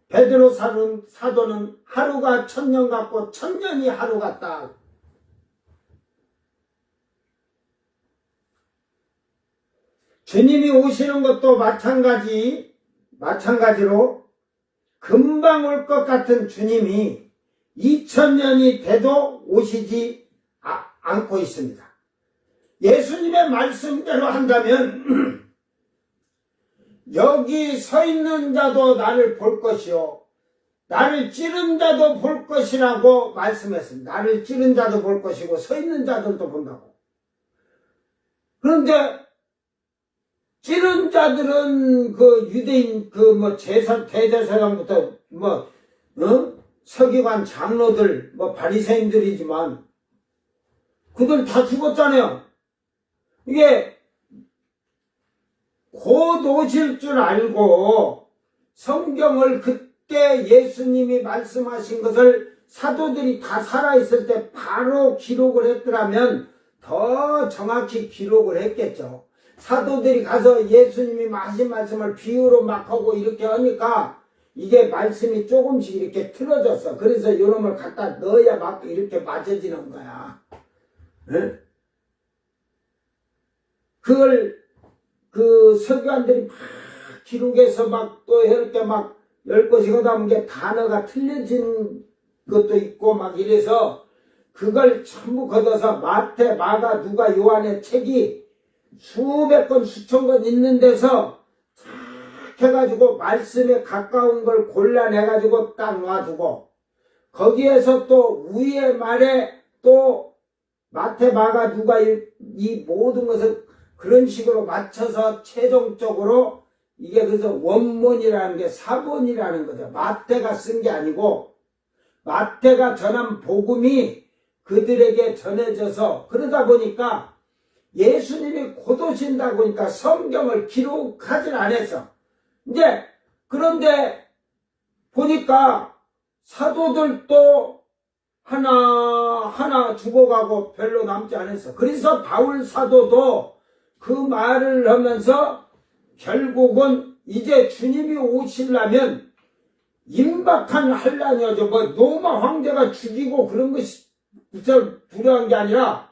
베드로 사도는 하루가 1000년 같고 1000년이 하루 같다. 주님이 오시는 것도 마찬가지로 금방 올 것 같은 주님이 2000년이 돼도 오시지 않고 있습니다. 예수님의 말씀대로 한다면 여기 서 있는 자도 나를 볼 것이요 나를 찌른 자도 볼 것이라고 말씀했습니다. 나를 찌른 자도 볼 것이고 서 있는 자들도 본다고. 그런데 찌른 자들은 그 유대인 대제사장부터 서기관 장로들 바리새인들이지만 그들 다 죽었잖아요. 이게 곧 오실 줄 알고 성경을 그때 예수님이 말씀하신 것을 사도들이 다 살아있을 때 바로 기록을 했더라면 더 정확히 기록을 했겠죠. 사도들이 가서 예수님이 하신 말씀을 비유로 막 하고 이렇게 하니까 이게 말씀이 조금씩 이렇게 틀어졌어. 그래서 요놈을 갖다 넣어야 막 이렇게 맞아지는 거야. 네? 그걸 그 서기관들이 막 기록해서 막 또 이렇게 막 10곳이 하다 보면 단어가 틀려진 것도 있고 막 이래서 그걸 전부 걷어서 마태, 마가, 누가, 요한의 책이 수백 권, 수천 권 있는 데서 탁 해가지고 말씀에 가까운 걸 골라내가지고 딱 놔두고 거기에서 또 위에 말에 또 마태, 마가, 누가 이 모든 것을 그런 식으로 맞춰서 최종적으로 이게 그래서 원문이라는 게 사본이라는 거죠. 마태가 쓴 게 아니고 마태가 전한 복음이 그들에게 전해져서 그러다 보니까 예수님이 곧 오신다고 보니까 성경을 기록하진 않았어. 이제 그런데 보니까 사도들도 하나 죽어가고 별로 남지 않았어. 그래서 바울 사도도 그 말을 하면서 결국은 이제 주님이 오시려면 임박한 환란이죠. 로마 황제가 죽이고 그런 것이 두려운 게 아니라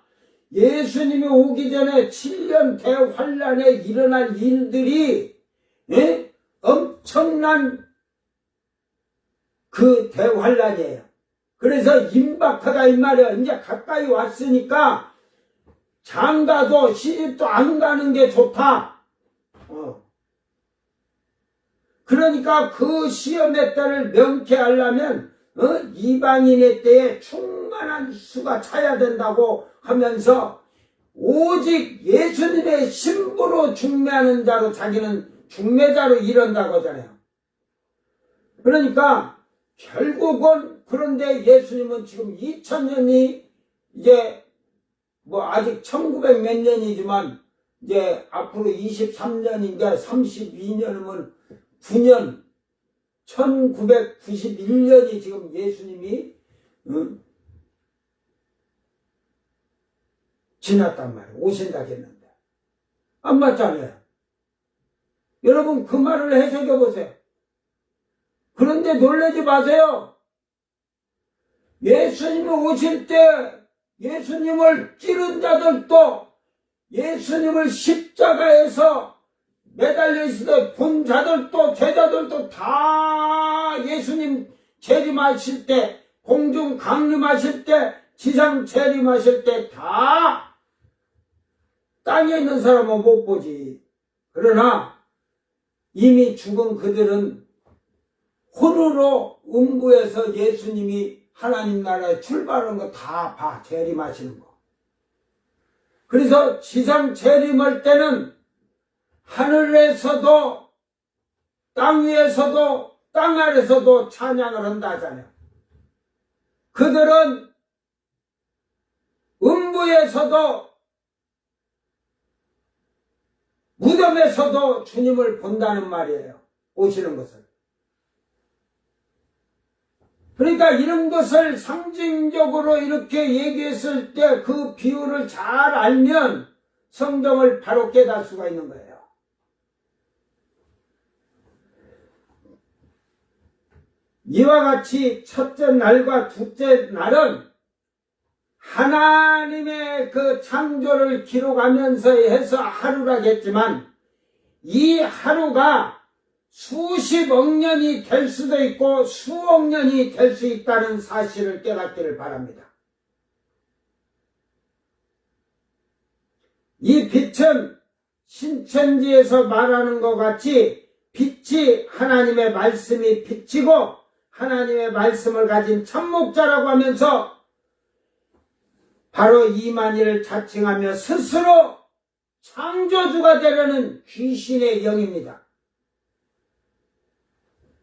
예수님이 오기 전에 7년 대환란에 일어날 일들이 엄청난 그 대환란이에요. 그래서 임박하다 이 말이야. 이제 가까이 왔으니까 장가도 시집도 안 가는 게 좋다. 그러니까 그 시험의 때를 명쾌하려면 이방인의 때에 충만한 수가 차야 된다고 하면서 오직 예수님의 신부로 중매하는 자로 자기는 중매자로 이른다고 하잖아요. 그러니까 결국은 그런데 예수님은 지금 2000년이 이제 뭐 아직 1900 몇 년이지만 이제 앞으로 23년인가 32년이면 9년 1991년이 지금 예수님이 지났단 말이에요. 오신다 했는데 안 맞잖아요. 여러분 그 말을 해석해 보세요. 그런데 놀라지 마세요. 예수님이 오실 때 예수님을 찌른 자들도 예수님을 십자가에서 매달려 있을 때 본 자들도 제자들도 다 예수님 재림하실 때 공중 강림하실 때 지상 재림하실 때 다 땅에 있는 사람은 못 보지. 그러나 이미 죽은 그들은 혼으로 음부에서 예수님이 하나님 나라에 출발하는 거 다 봐. 재림하시는 거. 그래서 지상 재림할 때는 하늘에서도 땅 위에서도 땅 아래서도 찬양을 한다 하잖아요. 그들은 음부에서도 무덤에서도 주님을 본다는 말이에요. 오시는 것을. 그러니까 이런 것을 상징적으로 이렇게 얘기했을 때 그 비유를 잘 알면 성경을 바로 깨달을 수가 있는 거예요. 이와 같이 첫째 날과 둘째 날은 하나님의 그 창조를 기록하면서 해서 하루라겠지만 이 하루가 수십억 년이 될 수도 있고 수억 년이 될 수 있다는 사실을 깨닫기를 바랍니다. 이 빛은 신천지에서 말하는 것 같이 빛이 하나님의 말씀이 빛이고 하나님의 말씀을 가진 참목자라고 하면서 바로 이만희를 자칭하며 스스로 창조주가 되려는 귀신의 영입니다.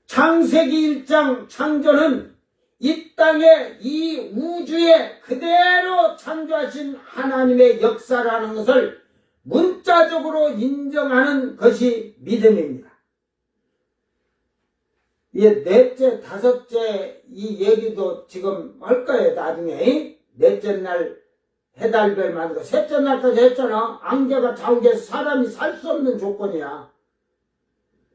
창세기 1장 창조는 이 땅에 이 우주에 그대로 창조하신 하나님의 역사라는 것을 문자적으로 인정하는 것이 믿음입니다. 이게 넷째, 다섯째 이 얘기도 지금 할 거예요. 나중에 넷째 날 해달별 만들고 셋째 날까지 했잖아. 안개가 자욱해서 사람이 살 수 없는 조건이야.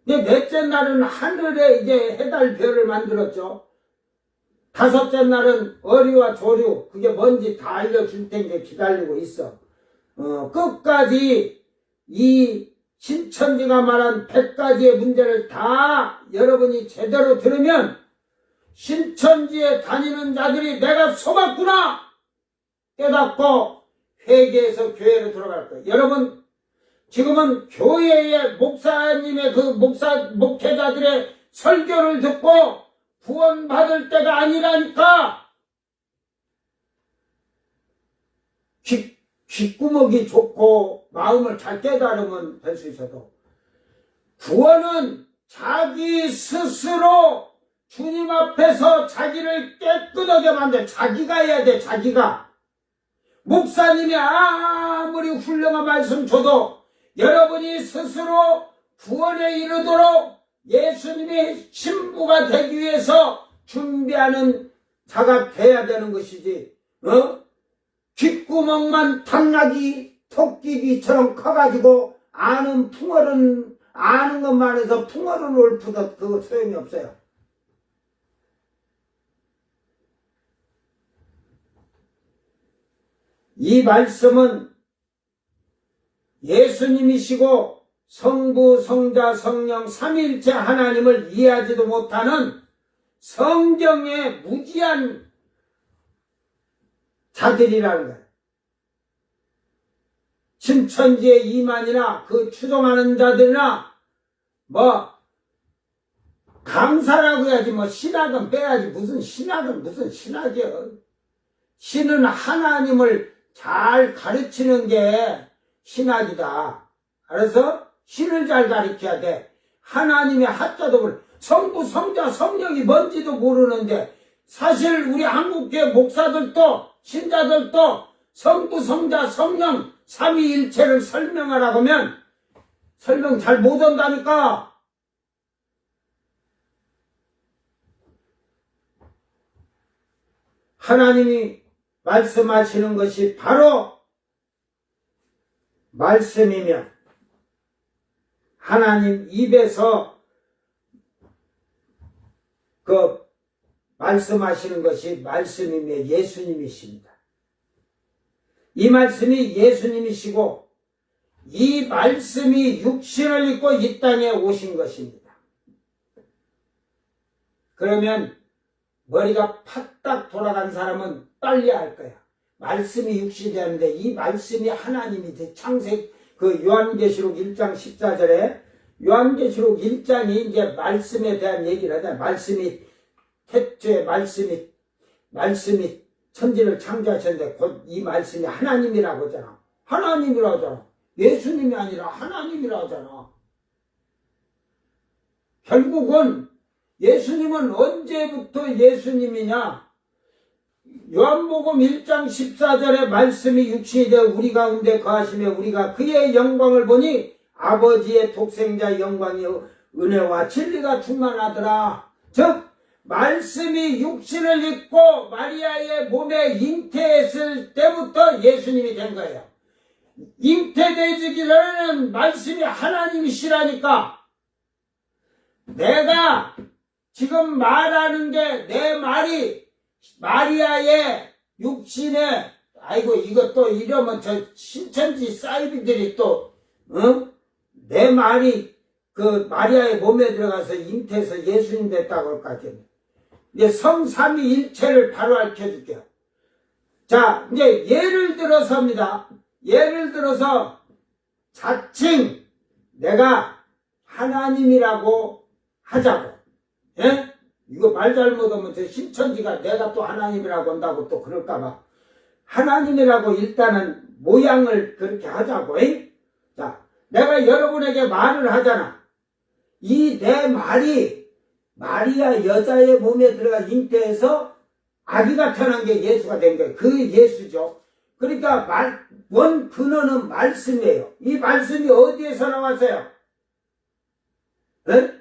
근데 넷째 날은 하늘에 이제 해달별을 만들었죠. 다섯째 날은 어리와 조류 그게 뭔지 다 알려줄 테니까 기다리고 있어. 끝까지 이 신천지가 말한 100가지의 문제를 다 여러분이 제대로 들으면 신천지에 다니는 자들이 내가 속았구나 깨닫고 회개해서 교회로 들어갈 거예요. 여러분 지금은 교회의 목사님의 그 목회자들의 설교를 듣고 구원받을 때가 아니라니까. 귓구멍이 좋고 마음을 잘 깨달으면 될 수 있어도 구원은 자기 스스로 주님 앞에서 자기를 깨끗하게 만들 자기가 해야 돼. 자기가. 목사님이 아무리 훌륭한 말씀 줘도 여러분이 스스로 구원에 이르도록 예수님의 신부가 되기 위해서 준비하는 자가 돼야 되는 것이지. 귓구멍만 당나귀 토끼귀처럼 커가지고 아는 것만 해서 풍어를 올프듯 그거 소용이 없어요. 이 말씀은 예수님이시고 성부, 성자, 성령 삼위일체 하나님을 이해하지도 못하는 성경의 무지한 자들이라는 거예요. 신천지의 이만이나 그 추종하는 자들이나 강사라고 해야지 신학은 빼야지 무슨 신학이요. 신은 하나님을 잘 가르치는 게 신학이다. 알아서 신을 잘 가르쳐야 돼. 하나님의 하자도 모르 성부, 성자, 성령이 뭔지도 모르는데 사실 우리 한국교회 목사들도 신자들도 성부, 성자, 성령, 삼위일체를 설명하라고 하면 설명 잘 못한다니까. 하나님이 말씀하시는 것이 바로 말씀이며 하나님 입에서 그 말씀하시는 것이 말씀이며 예수님이십니다. 이 말씀이 예수님이시고 이 말씀이 육신을 입고 이 땅에 오신 것입니다. 그러면 머리가 팍딱 돌아간 사람은 빨리 알 거야. 말씀이 육신이 되는데 이 말씀이 하나님이 창세 그 요한계시록 1장 14절에 요한계시록 1장이 이제 말씀에 대한 얘기를 하잖아. 말씀이 태초에 말씀이 천지를 창조하셨는데 곧 이 말씀이 하나님이라고 하잖아. 하나님이라고 하잖아. 예수님이 아니라 하나님이라고 하잖아. 결국은 예수님은 언제부터 예수님이냐? 요한복음 1장 14절에 말씀이 육신이 되어 우리 가운데 거하시며 우리가 그의 영광을 보니 아버지의 독생자의 영광이 은혜와 진리가 충만하더라. 즉 말씀이 육신을 입고 마리아의 몸에 잉태했을 때부터 예수님이 된 거예요. 잉태되기 전에는 말씀이 하나님이시라니까. 내가 지금 말하는 게 내 말이 마리아의 육신에 아이고 이것도 이러면 저 신천지 사이비들이 또 내 말이 그 마리아의 몸에 들어가서 잉태해서 예수님 됐다고 할 것 같아요. 이제 성삼위일체를 바로 알려줄게요. 자, 이제 예를 들어서입니다. 예를 들어서 자칭 내가 하나님이라고 하자고. 예? 이거 말 잘못하면 저 신천지가 내가 또 하나님이라고 한다고 또 그럴까봐. 하나님이라고 일단은 모양을 그렇게 하자고. 자, 내가 여러분에게 말을 하잖아. 이 내 말이 마리아 여자의 몸에 들어가 잉태해서 아기가 태어난 게 예수가 된 거예요. 그 예수죠. 그러니까 원 근원은 말씀이에요. 이 말씀이 어디에서 나왔어요? 네?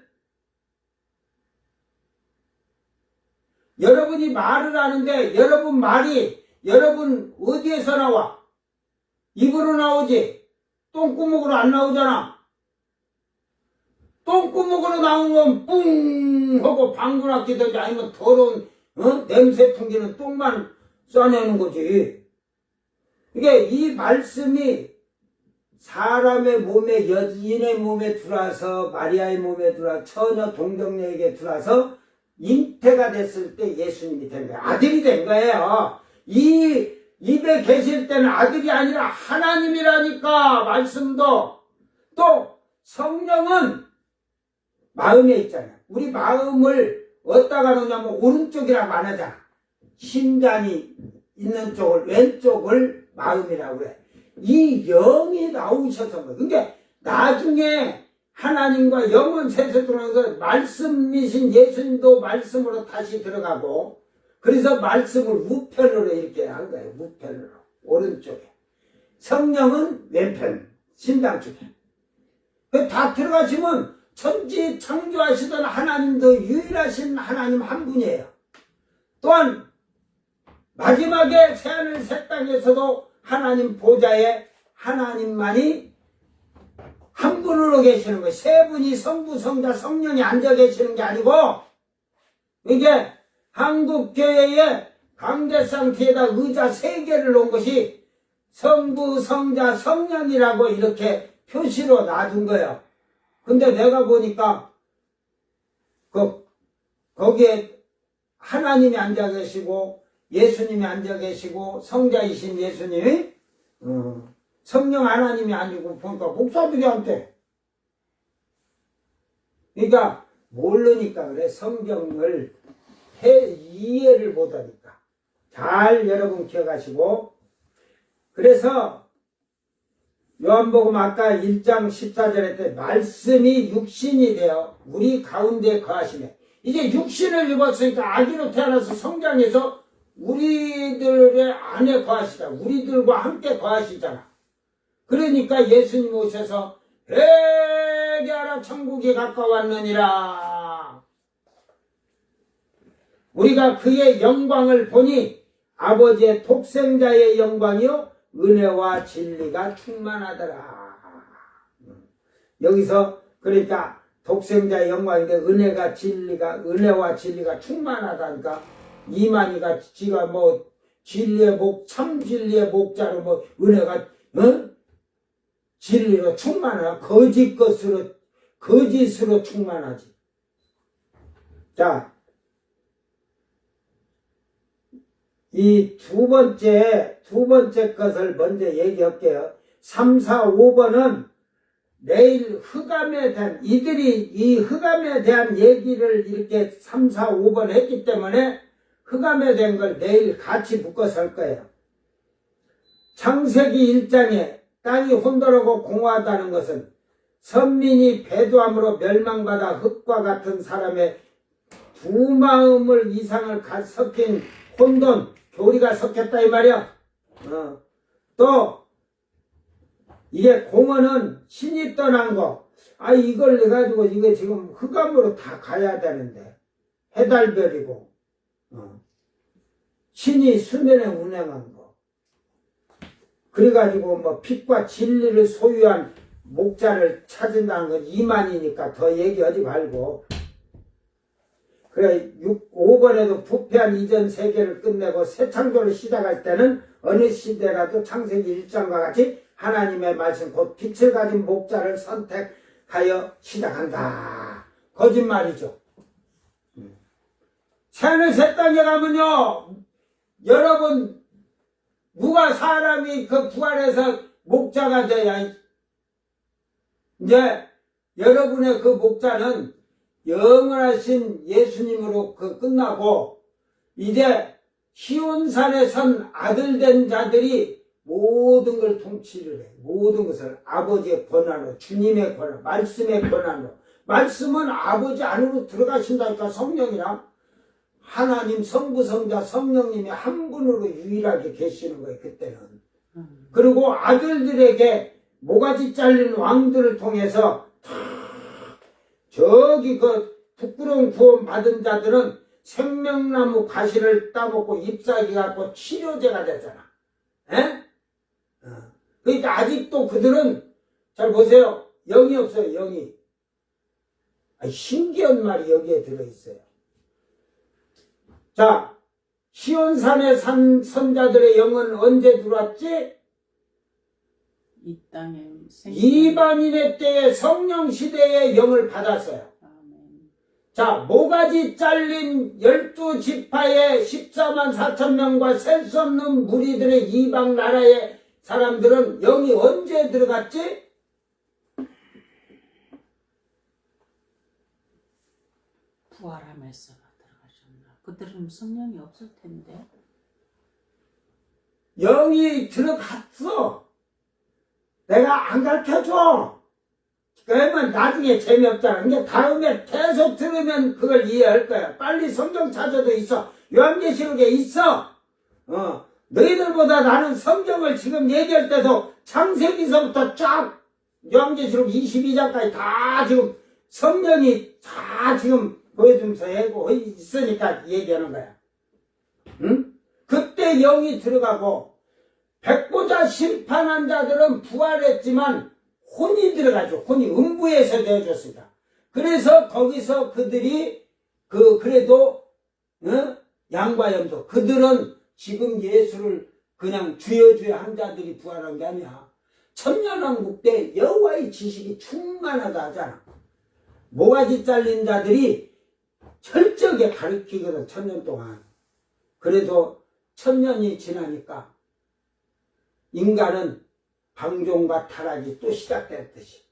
여러분이 말을 하는데 여러분 말이 여러분 어디에서 나와? 입으로 나오지? 똥구멍으로 안 나오잖아. 똥구멍으로 나온 건 뿡 하고 방구나 끼든지 아니면 더러운 냄새 풍기는 똥만 쏴내는 거지. 이게 이 말씀이 사람의 몸에 여인의 몸에 들어와서 마리아의 몸에 들어와 처녀 동정녀에게 들어와서 잉태가 됐을 때 예수님이 된 거예요. 아들이 된 거예요. 이 입에 계실 때는 아들이 아니라 하나님이라니까. 말씀도 또 성령은 마음에 있잖아요. 우리 마음을 어디다가 놓냐면 오른쪽이라고 안 하잖아. 심장이 있는 쪽을 왼쪽을 마음이라고 그래. 이 영이 나오셔서 그러니까 나중에 하나님과 영은 셋을 들어가서 말씀이신 예수님도 말씀으로 다시 들어가고 그래서 말씀을 우편으로 이렇게 한 거예요. 우편으로 오른쪽에 성령은 왼편 심장 쪽에 다 들어가시면 천지 창조하시던 하나님도 유일하신 하나님 한 분이에요. 또한 마지막에 새하늘 새 땅에서도 하나님 보좌에 하나님만이 한 분으로 계시는 거예요. 세 분이 성부, 성자, 성령이 앉아 계시는 게 아니고 이게 한국교회의 강대상 뒤에다 의자 3개를 놓은 것이 성부, 성자, 성령이라고 이렇게 표시로 놔둔 거예요. 근데 내가 보니까 거기에 하나님이 앉아 계시고 예수님이 앉아 계시고 성자이신 예수님이 성령 하나님이 아니고 보니까 목사들이한테 그러니까 모르니까 그래. 성경을 이해를 못하니까. 잘 여러분 기억하시고 그래서 요한복음 아까 1장 14절에 때 말씀이 육신이 되어 우리 가운데 거하시네. 이제 육신을 입었으니까 아기로 태어나서 성장해서 우리들의 안에 거하시다. 우리들과 함께 거하시잖아. 그러니까 예수님 오셔서 회개하라 천국이 가까웠느니라. 우리가 그의 영광을 보니 아버지의 독생자의 영광이요 은혜와 진리가 충만하더라. 여기서 그러니까 독생자의 영광인데 은혜와 진리가 충만하다니까 이만희가 지가 뭐 진리의 참 진리의 목자로 뭐 은혜가 진리로 충만하다. 거짓으로 충만하지. 자, 이 두 번째 것을 먼저 얘기할게요. 3, 4, 5번은 내일 흑암에 대한, 이들이 이 흑암에 대한 얘기를 이렇게 3, 4, 5번 했기 때문에 흑암에 대한 걸 내일 같이 묶어서 할 거예요. 창세기 1장에 땅이 혼돈하고 공허하다는 것은 선민이 배도함으로 멸망받아 흙과 같은 사람의 두 마음을 이상을 섞인 혼돈, 교리가 섞였다 이 말이야. 또 이게 공허는 신이 떠난 거. 이걸 해가지고 이거 지금 흑암으로 다 가야 되는데 해달별이고 신이 수면에 운행한 거. 그래가지고 뭐 빛과 진리를 소유한 목자를 찾은다는 건 이만이니까 더 얘기하지 말고. 그래 5번에도 부패한 이전 세계를 끝내고 새 창조를 시작할 때는 어느 시대라도 창세기 1장과 같이 하나님의 말씀 곧 빛을 가진 목자를 선택하여 시작한다. 거짓말이죠. 새하늘 새 땅에 가면요 여러분 누가 사람이 그 부활해서 목자가 돼야 이제 여러분의 그 목자는 영원하신 예수님으로 끝나고 이제 시온산에 선 아들 된 자들이 모든 걸 통치를 해. 모든 것을 아버지의 권한으로 주님의 권한, 말씀의 권한으로. 말씀은 아버지 안으로 들어가신다니까. 성령이랑 하나님 성부 성자 성령님이 한 분으로 유일하게 계시는 거예요. 그때는. 그리고 아들들에게 모가지 잘린 왕들을 통해서 저기 그 부끄러운 구원 받은 자들은 생명나무 가시를 따먹고 잎사귀 갖고 치료제가 되잖아. 에? 그러니까 아직도 그들은 잘 보세요. 영이 없어요. 영이. 신기한 말이 여기에 들어있어요. 자, 시온산에 산 선자들의 영은 언제 들어왔지? 이 땅에 이방인의 때에 성령 시대의 영을 받았어요. 아멘. 자, 모가지 잘린 12지파의 14만 4천 명과 셀 수 없는 무리들의 이방 나라의 사람들은 영이 언제 들어갔지? 부활하면서 들어가셨나? 그들은 성령이 없을 텐데. 영이 들어갔어. 내가 안 가르쳐줘. 그러면 나중에 재미없잖아. 근데 다음에 계속 들으면 그걸 이해할 거야. 빨리 성경 찾아도 있어. 요한계시록에 있어. 너희들보다 나는 성경을 지금 얘기할 때도 창세기서부터 쫙 요한계시록 22장까지 다 지금 성령이 다 지금 보여주면서 하고 있으니까 얘기하는 거야. 응? 그때 영이 들어가고 백보자 심판한 자들은 부활했지만 혼이 들어가죠. 혼이 음부에서 내어줬습니다. 그래서 거기서 그들이 그래도 양과 염소 그들은 지금 예수를 그냥 주여 한 자들이 부활한 게 아니야. 천년왕국 때 여호와의 지식이 충만하다 하잖아. 모가지 잘린 자들이 철저하게 가르치거든. 1000년 동안. 그래도 1000년이 지나니까 인간은 방종과 타락이 또 시작됐듯이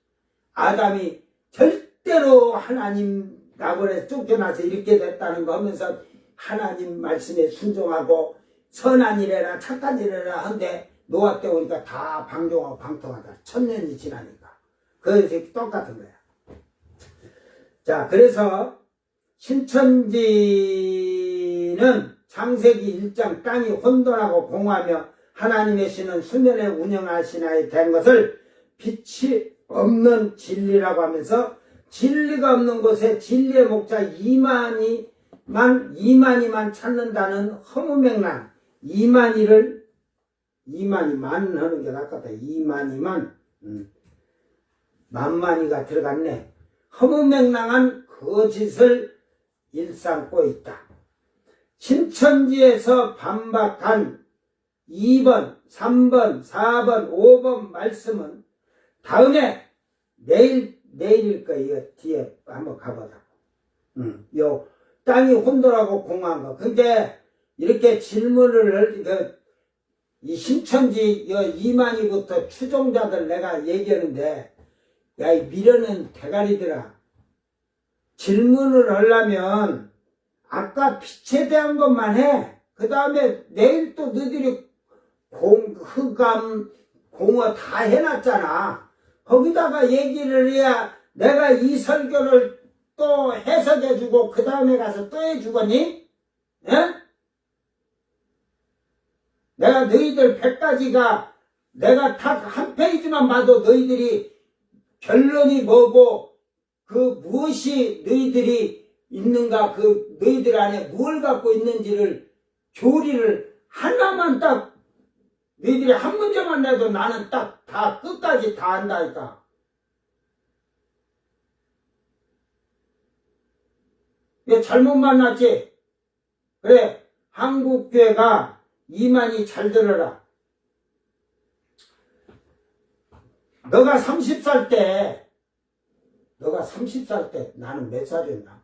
아담이 절대로 하나님 낙원에 쫓겨나서 이렇게 됐다는 거 하면서 하나님 말씀에 순종하고 선한 일해라 착한 일해라 한데 노아 때 오니까 다 방종하고 방통하다. 1000년이 지나니까. 그래서 똑같은 거야. 자, 그래서 신천지는 창세기 1장 땅이 혼돈하고 공허하며 하나님의 신은 수면에 운영하시나에 대한 것을 빛이 없는 진리라고 하면서 진리가 없는 곳에 진리의 목자 이만희만 찾는다는 허무맹랑 이만희만 하는 게 낫겠다. 이만희만 만만히가 들어갔네. 허무맹랑한 거짓을 일삼고 있다. 신천지에서 반박한 2번, 3번, 4번, 5번 말씀은 다음에 내일일 거예요. 뒤에 한번 가보자. 요 땅이 혼돈하고 공허한 거. 근데 이렇게 질문을 이 신천지 이만희부터 추종자들 내가 얘기하는데 야, 이 미련은 대가리들아. 질문을 하려면 아까 빛에 대한 것만 해. 그 다음에 내일 또 너희들이 흑암, 공허 다 해놨잖아. 거기다가 얘기를 해야 내가 이 설교를 또 해석해주고 그 다음에 가서 또 해주거니? 예? 내가 너희들 100가지가 내가 딱 한 페이지만 봐도 너희들이 결론이 뭐고 그 무엇이 너희들이 있는가 그 너희들 안에 뭘 갖고 있는지를 교리를 하나만 딱 너희들이 한 문제만 내도 나는 딱 다 끝까지 다 안다니까. 이거 잘못 만났지? 그래, 한국교회가 이만희 잘 들어라. 너가 30살 때 나는 몇 살이었나?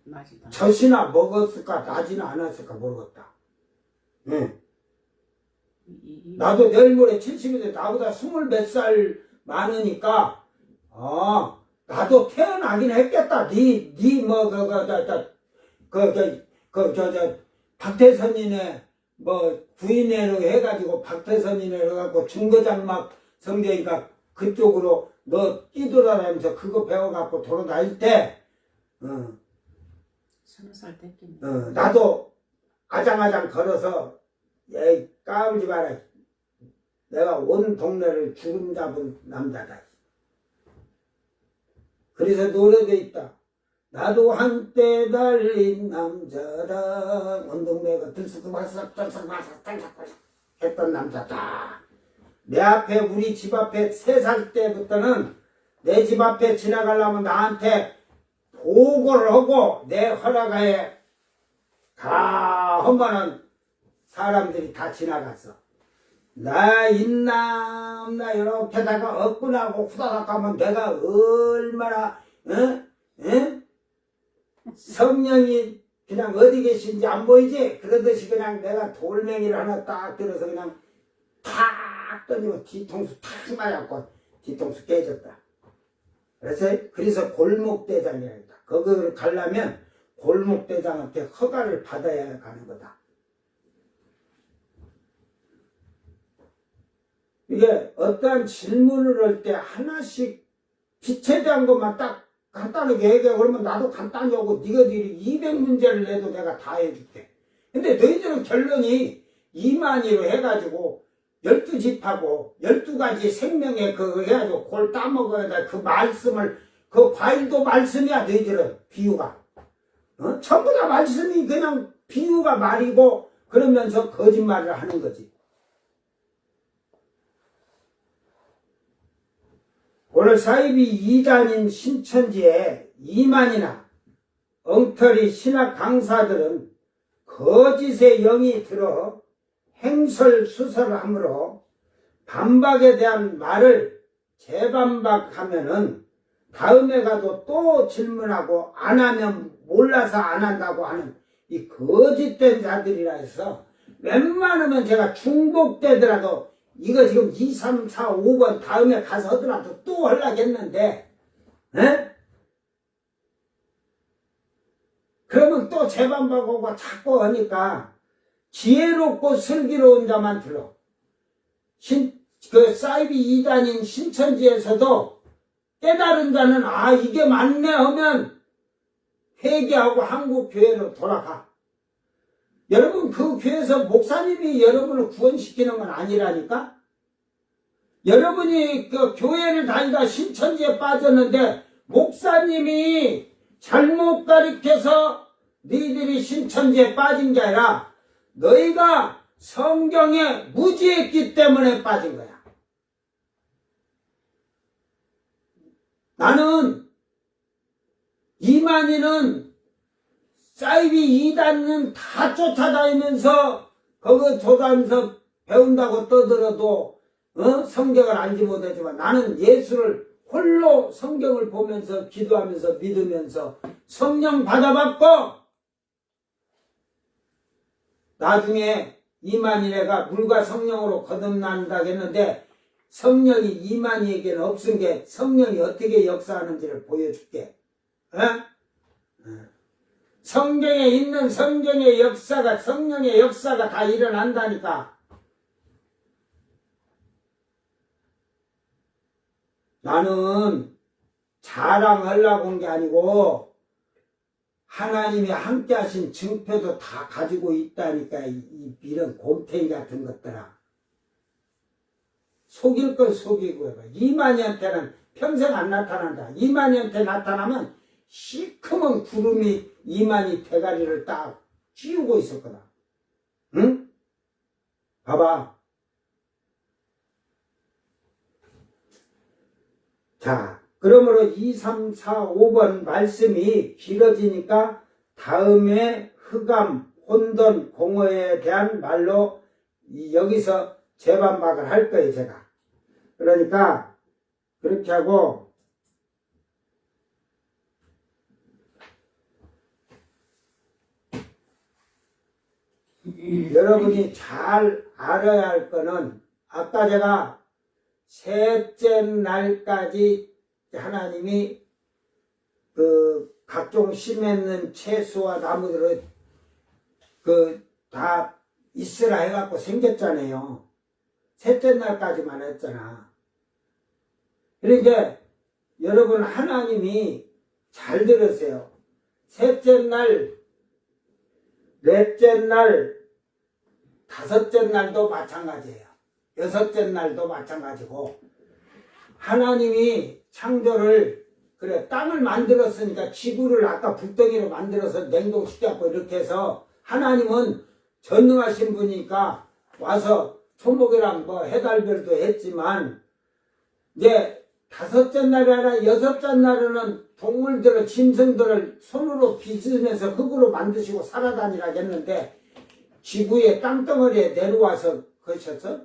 맞이다. 젖이나 먹었을까 나지나 않았을까 모르겠다. 응. 나도 내일 모레 70인데 나보다 20몇 살 많으니까 나도 태어나긴 했겠다. 박태선이네 부인회로 해가지고 박태선이네 해갖고 중거장막 성대니까 그쪽으로 너 뛰돌아다니면서 그거 배워갖고 돌아다닐 때 20살 됐겠네. 나도 아장아장 걸어서 에이 까불지 마라. 내가 온 동네를 주름 잡은 남자다. 그래서 노래도 있다. 나도 한때 달린 남자다. 온 동네가 들썩들썩 했던 남자다. 내 앞에 우리 집 앞에 3살 때부터는 내 집 앞에 지나가려면 나한테 보고를 하고 내 허락하에 다 하면은 사람들이 다 지나갔어. 나 인남 나 이렇게다가 업근하고 후다닥 가면 내가 얼마나 성령이 그냥 어디 계신지 안 보이지? 그러듯이 그냥 내가 돌멩이를 하나 딱 들어서 그냥 탁 던지고 뒤통수 탁 맞았고 뒤통수 깨졌다. 그래서 골목대장이라 했다. 거기를 가려면 골목대장한테 허가를 받아야 가는 거다. 이게 어떠한 질문을 할 때 하나씩 빛에 대한 것만 딱 간단하게 얘기해. 그러면 나도 간단히 하고 니가들이 200문제를 내도 내가 다 해줄게. 근데 너희들은 결론이 이만희로 해가지고 12집하고 12가지 생명의 그거 해가지고 그걸 따먹어야 돼. 그 말씀을 그 과일도 말씀이야. 너희들은 비유가 전부 다 말씀이 그냥 비유가 말이고 그러면서 거짓말을 하는 거지. 오늘 사이비 2단인 신천지에 이만희나 엉터리 신학 강사들은 거짓의 영이 들어 행설수설을 하므로 반박에 대한 말을 재반박하면은 다음에 가도 또 질문하고 안 하면 몰라서 안 한다고 하는 이 거짓된 자들이라 해서 웬만하면 제가 중복되더라도 이거 지금 2, 3, 4, 5번 다음에 가서 하더라도 또 하려겠는데 그러면 또 재반박하고 자꾸 하니까 지혜롭고 슬기로운 자만 들어. 사이비 2단인 신천지에서도 깨달은 자는 이게 맞네 하면 회개하고 한국 교회로 돌아가. 여러분 그 교회에서 목사님이 여러분을 구원시키는 건 아니라니까. 여러분이 그 교회를 다니다 신천지에 빠졌는데 목사님이 잘못 가르쳐서 너희들이 신천지에 빠진 게 아니라 너희가 성경에 무지했기 때문에 빠진 거야. 나는 이만희는 사이비 이단은 다 쫓아다니면서 거기 조다면서 배운다고 떠들어도 성경을 알지 못하지만 나는 예수를 홀로 성경을 보면서 기도하면서 믿으면서 성령 받아봤고 나중에 이만희가 물과 성령으로 거듭난다고 했는데 성령이 이만희에게는 없은 게 성령이 어떻게 역사하는지를 보여줄게. 성경에 있는 성경의 역사가 성령의 역사가 다 일어난다니까. 나는 자랑하려고 한 게 아니고 하나님이 함께 하신 증표도 다 가지고 있다니까. 이런 곰탱이 같은 것들아. 속일 걸 속이고 해봐. 이만희한테는 평생 안 나타난다. 이만희한테 나타나면 시커먼 구름이 이만희 대가리를 딱 씌우고 있었거든. 응? 봐봐. 자, 그러므로 2, 3, 4, 5번 말씀이 길어지니까 다음에 흑암, 혼돈, 공허에 대한 말로 여기서 재반박을 할 거예요, 제가. 그러니까 그렇게 하고 여러분이 잘 알아야 할 거는 아까 제가 셋째 날까지 하나님이 그 각종 심했는 채소와 나무들을 다 있으라 해갖고 생겼잖아요. 셋째 날까지만 했잖아. 그러니까 여러분 하나님이 잘 들으세요. 셋째 날, 넷째 날, 다섯째 날도 마찬가지예요. 여섯째 날도 마찬가지고 하나님이 창조를 그래 땅을 만들었으니까 지구를 아까 불덩이로 만들어서 냉동시켜갖고 이렇게 해서 하나님은 전능하신 분이니까 와서 초목이랑 뭐 해달별도 했지만 이제 다섯째 날이 아니라 여섯째 날에는 동물들을 짐승들을 손으로 빚으면서 흙으로 만드시고 살아다니라고 했는데 지구의 땅덩어리에 내려와서 그러셨어?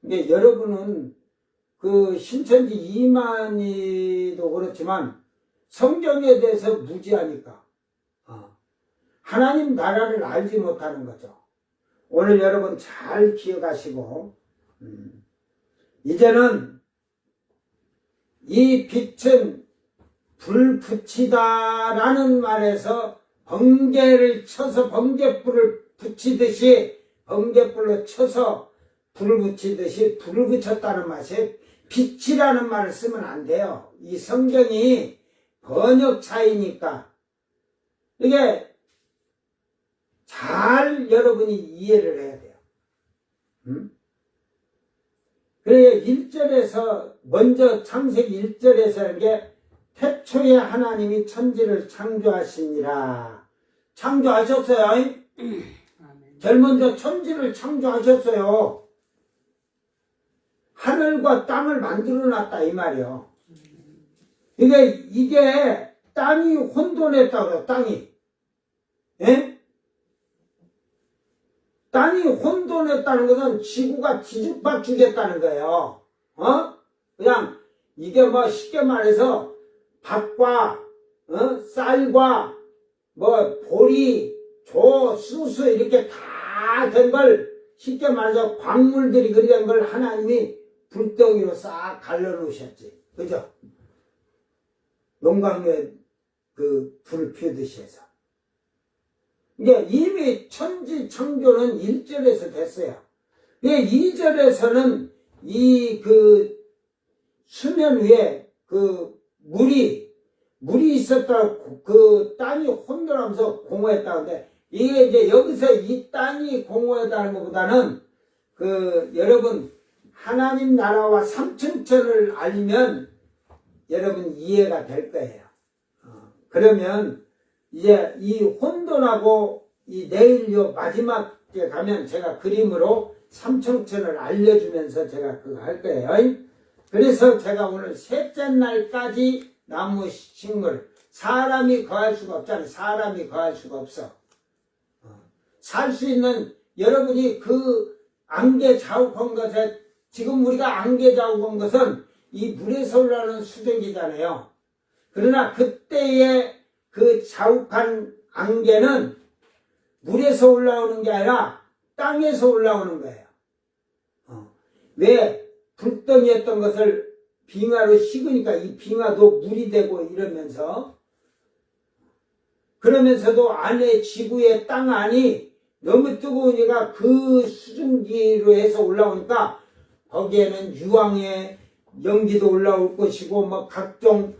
근데 여러분은 그 신천지 이만희도 그렇지만 성경에 대해서 무지하니까 하나님 나라를 알지 못하는 거죠. 오늘 여러분 잘 기억하시고 이제는 이 빛은 불 붙이다라는 말에서 번개를 쳐서 번개불을 붙이듯이 번개불로 쳐서 불을 붙이듯이 불을 붙였다는 맛이 빛이라는 말을 쓰면 안 돼요. 이 성경이 번역 차이니까 이게 잘 여러분이 이해를 해야 돼요. 그래야 1절에서 먼저 창세기 1절에서 이게 태초에 하나님이 천지를 창조하시니라. 창조하셨어요. 제일 먼저 천지를 창조하셨어요. 하늘과 땅을 만들어놨다 이 말이요. 이게 땅이 혼돈했다고요. 땅이. 예? 땅이 혼돈했다는 것은 지구가 뒤죽박죽했다는 거예요. 그냥 이게 뭐 쉽게 말해서 밥과 쌀과 뭐 보리, 조, 수수 이렇게 다 된 걸 쉽게 말해서 광물들이 그리 된 걸 하나님이 불덩이로 싹 갈라놓으셨지. 그죠? 용광로에 그 불을 피우듯이 해서. 이게 이미 천지 창조는 1절에서 됐어요. 2절에서는 이 그 수면 위에 그 물이 물이 있었다, 그 땅이 혼돈하면서 공허했다는데, 이게 이제 여기서 이 땅이 공허했다는 것보다는, 여러분, 하나님 나라와 삼천천을 알면 여러분 이해가 될 거예요. 그러면 이제 이 혼돈하고 이 내일 요 마지막에 가면 제가 그림으로 삼천천을 알려주면서 제가 그거 할 거예요. 그래서 제가 오늘 셋째 날까지 나무 식물, 사람이 거할 수가 없잖아요. 사람이 거할 수가 없어. 살 수 있는 여러분이 그 안개 자욱한 것에 지금 우리가 안개 자욱한 것은 이 물에서 올라오는 수증기잖아요. 그러나 그때의 그 자욱한 안개는 물에서 올라오는 게 아니라 땅에서 올라오는 거예요. 왜 불덩이였던 것을 빙하로 식으니까 이 빙하도 물이 되고 이러면서 그러면서도 안에 지구의 땅 안이 너무 뜨거우니까 그 수증기로 해서 올라오니까 거기에는 유황의 연기도 올라올 것이고 뭐 각종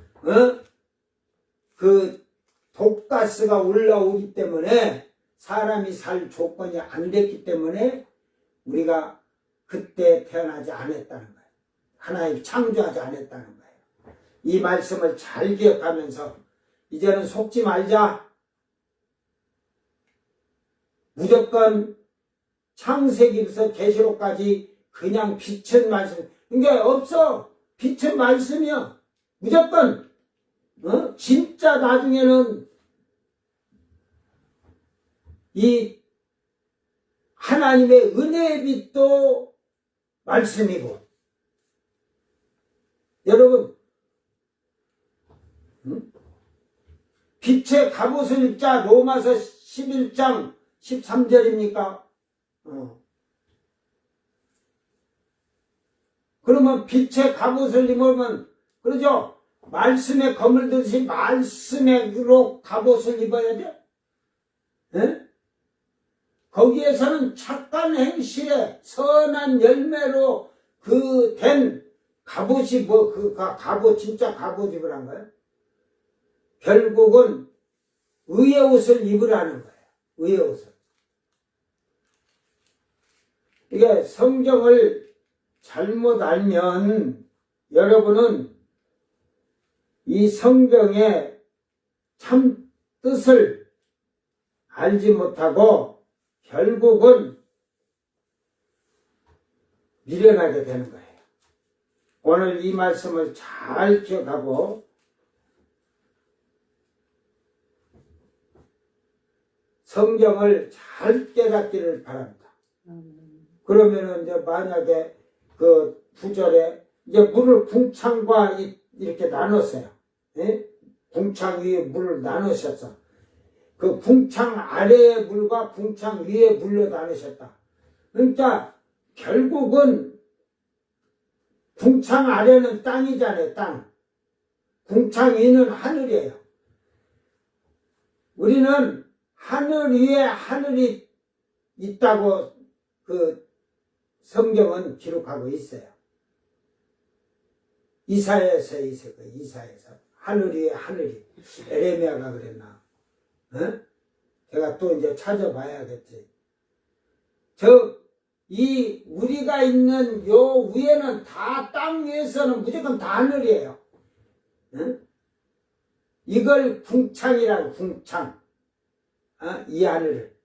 그 독가스가 올라오기 때문에 사람이 살 조건이 안 됐기 때문에 우리가 그때 태어나지 않았다는 거예요. 하나님 창조하지 않았다는 거예요. 이 말씀을 잘 기억하면서 이제는 속지 말자. 무조건 창세기부터 계시록까지 그냥 빛은 말씀. 그러니까 없어. 빛은 말씀이야. 무조건. 진짜 나중에는 이 하나님의 은혜의 빛도 말씀이고. 여러분, 빛의 갑옷을 입자. 로마서 11장 13절입니까? 그러면 빛의 갑옷을 입으면, 그러죠? 말씀에 검을 들듯이 말씀으로 갑옷을 입어야 돼? 예? 거기에서는 착한 행실에 선한 열매로 된 갑옷이 갑옷, 진짜 갑옷 입으란 거예요? 결국은 의의 옷을 입으라는 거예요. 의의 옷을. 이게 성경을 잘못 알면 여러분은 이 성경의 참 뜻을 알지 못하고 결국은 미련하게 되는 거예요. 오늘 이 말씀을 잘 기억하고 성경을 잘 깨닫기를 바랍니다. 그러면은 이제 만약에 그 9절에 이제 물을 궁창과 이렇게 나눴어요. 예? 궁창 위에 물을 나누셨어. 그 궁창 아래의 물과 궁창 위의 물로 나누셨다. 그러니까 결국은 궁창 아래는 땅이잖아요. 땅. 궁창 위는 하늘이에요. 우리는 하늘 위에 하늘이 있다고 그 성경은 기록하고 있어요. 이사야에서 있을 거예요. 이사야에서. 하늘 위에 하늘이. 에레미야가 그랬나? 제가 또 이제 찾아봐야겠지. 우리가 있는 요 위에는 다 땅 위에서는 무조건 다 하늘이에요. 이걸 궁창이라고, 궁창. 이 하늘을.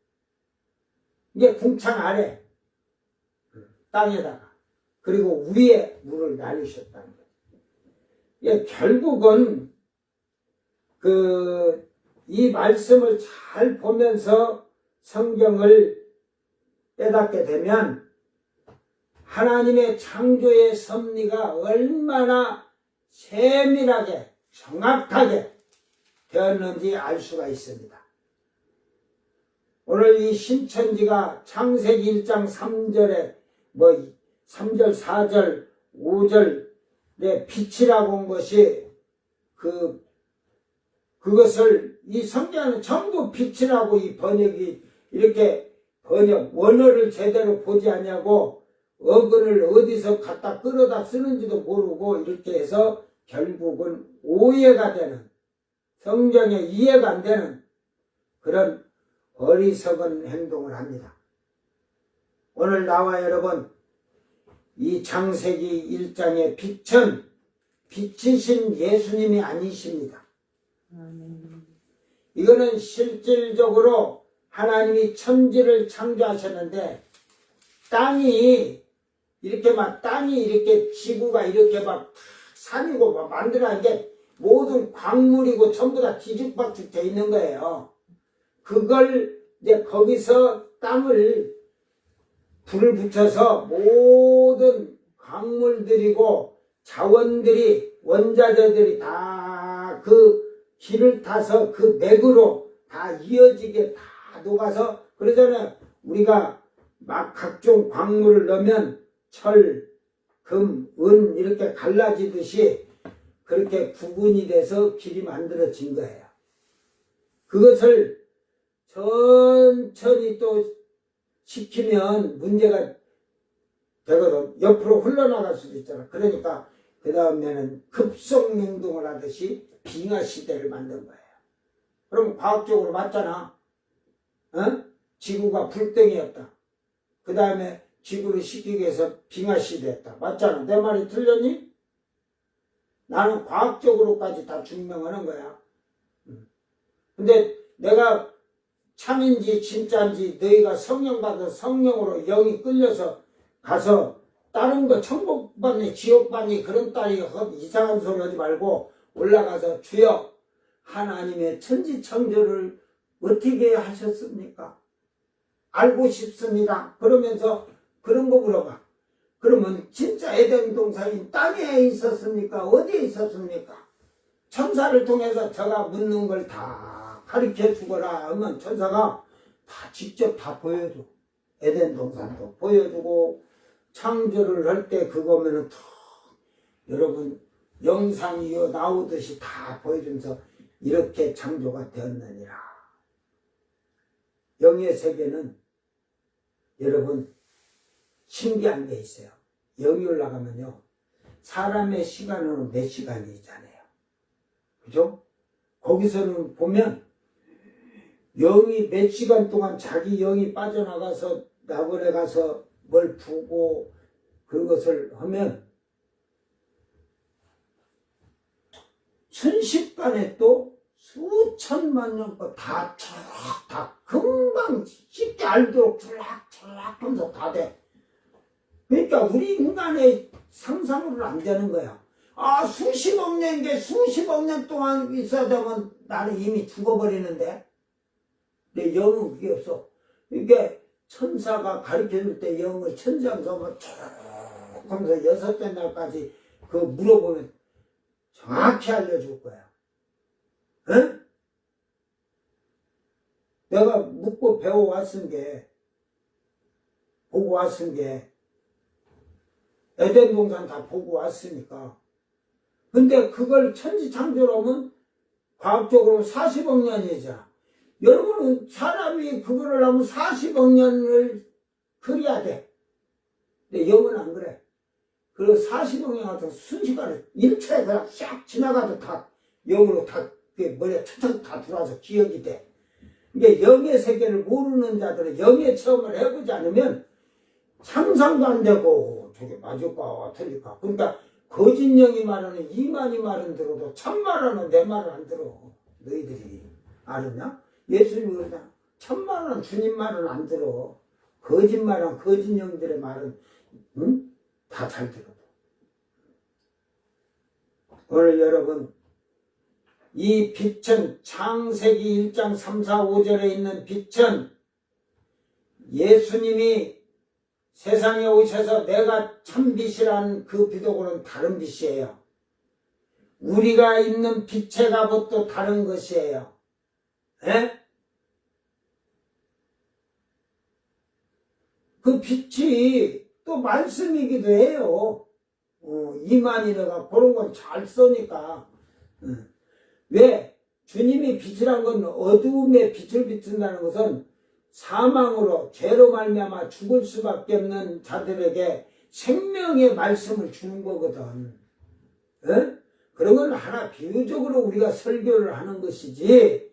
이게 궁창 아래. 땅에다가. 그리고 위에 물을 나누셨다는 거예요. 예, 결국은 이 말씀을 잘 보면서 성경을 깨닫게 되면 하나님의 창조의 섭리가 얼마나 세밀하게 정확하게 되었는지 알 수가 있습니다. 오늘 이 신천지가 창세기 1장 3절에 3절, 4절, 5절에 빛이라고 온 것이 그것을 이 성경은 전부 빛이라고 이 번역이 이렇게 원어를 제대로 보지 않냐고 어근을 어디서 갖다 끌어다 쓰는지도 모르고 이렇게 해서 결국은 오해가 되는 성경에 이해가 안 되는 그런 어리석은 행동을 합니다. 오늘 나와 여러분, 이 창세기 1장의 빛은 빛이신 예수님이 아니십니다. 이거는 실질적으로 하나님이 천지를 창조하셨는데 땅이 이렇게 지구가 이렇게 막 산이고 막 만들어낸 게 모든 광물이고 전부 다 뒤죽박죽 돼 있는 거예요. 그걸 이제 거기서 땅을 불을 붙여서 모든 광물들이고 자원들이 원자재들이 다 그 길을 타서 그 맥으로 다 이어지게 다 녹아서 그러잖아요. 우리가 막 각종 광물을 넣으면 철, 금, 은 이렇게 갈라지듯이 그렇게 구분이 돼서 길이 만들어진 거예요. 그것을 천천히 또 시키면 문제가 되거든. 옆으로 흘러나갈 수도 있잖아. 그러니까 그 다음에는 급속명동을 하듯이 빙하시대를 만든 거예요. 그럼 과학적으로 맞잖아. 어? 지구가 불덩이였다. 그 다음에 지구를 식히기 위해서 빙하시대였다. 맞잖아. 내 말이 틀렸니? 나는 과학적으로까지 다 증명하는 거야. 근데 내가 참인지 진짜인지 너희가 성령 받아 성령으로 영이 끌려서 가서 다른 거 천국 받니 지옥 받니 그런 딸이 이상한 소리 하지 말고 올라가서 주여 하나님의 천지 창조를 어떻게 하셨습니까? 알고 싶습니다. 그러면서 그런 거 물어봐. 그러면 진짜 에덴 동산이 땅에 있었습니까? 어디에 있었습니까? 천사를 통해서 제가 묻는 걸 다 가르쳐 주거라 하면 천사가 다 직접 다 보여줘. 에덴 동산도 보여주고 창조를 할 때 그거면은 더 여러분 영상이 나오듯이 다 보여주면서 이렇게 창조가 되었느니라. 영의 세계는 여러분 신기한 게 있어요. 영이 올라가면요 사람의 시간으로 몇 시간이 있잖아요. 그죠? 거기서는 보면 영이 몇 시간 동안 자기 영이 빠져나가서 나벌에 가서 뭘 부고 그것을 하면 순식간에 또 수천만 년 거 다 금방 쉽게 알도록 촤락촤락 하면서 다 돼. 그러니까 우리 인간의 상상으로는 안 되는 거야. 아, 수십억 년인데 수십억 년 동안 있어야 되면 나는 이미 죽어버리는데. 내 영은 그게 없어. 이게 천사가 가르쳐줄 때 영을 천장에서 뭐 쭉 하면서 6째 날까지 그 물어보면 정확히 알려줄 거야. 응? 내가 묻고 배워왔은 게, 보고 왔은 게, 에덴 동산 다 보고 왔으니까. 근데 그걸 천지창조로 하면 과학적으로 40억 년이잖아. 여러분은 사람이 그거를 하면 40억 년을 그려야 돼. 근데 영은 안 그래. 그리고 40억 년 같은 순식간에 1초에 그냥 싹 지나가도 다 영으로 다 머리에 척척 다 들어와서 기억이 돼. 이게 영의 세계를 모르는 자들은 영의 체험을 해보지 않으면 상상도 안 되고 저게 맞을까 틀릴까. 그러니까 거짓 영이 말하는 이만희 말은 들어도 참 말하는 내 말은 안 들어. 너희들이 알았냐? 예수님이 그러잖아. 참 말은 주님 말은 안 들어. 거짓말은 거짓 영들의 말은 응? 다 잘 들어. 오늘 여러분 이 빛은 창세기 1장 3, 4, 5절에 있는 빛은 예수님이 세상에 오셔서 내가 참 빛이라는 그 빛하고는 다른 빛이에요. 우리가 있는 빛의 값도 다른 것이에요. 에? 그 빛이 또 말씀이기도 해요. 이만희가 그런 건 잘 써니까. 왜? 주님이 빛이란 건 어두움에 빛을 비춘다는 것은 사망으로 죄로 말미암아 죽을 수밖에 없는 자들에게 생명의 말씀을 주는 거거든. 에? 그런 건 하나 비유적으로 우리가 설교를 하는 것이지,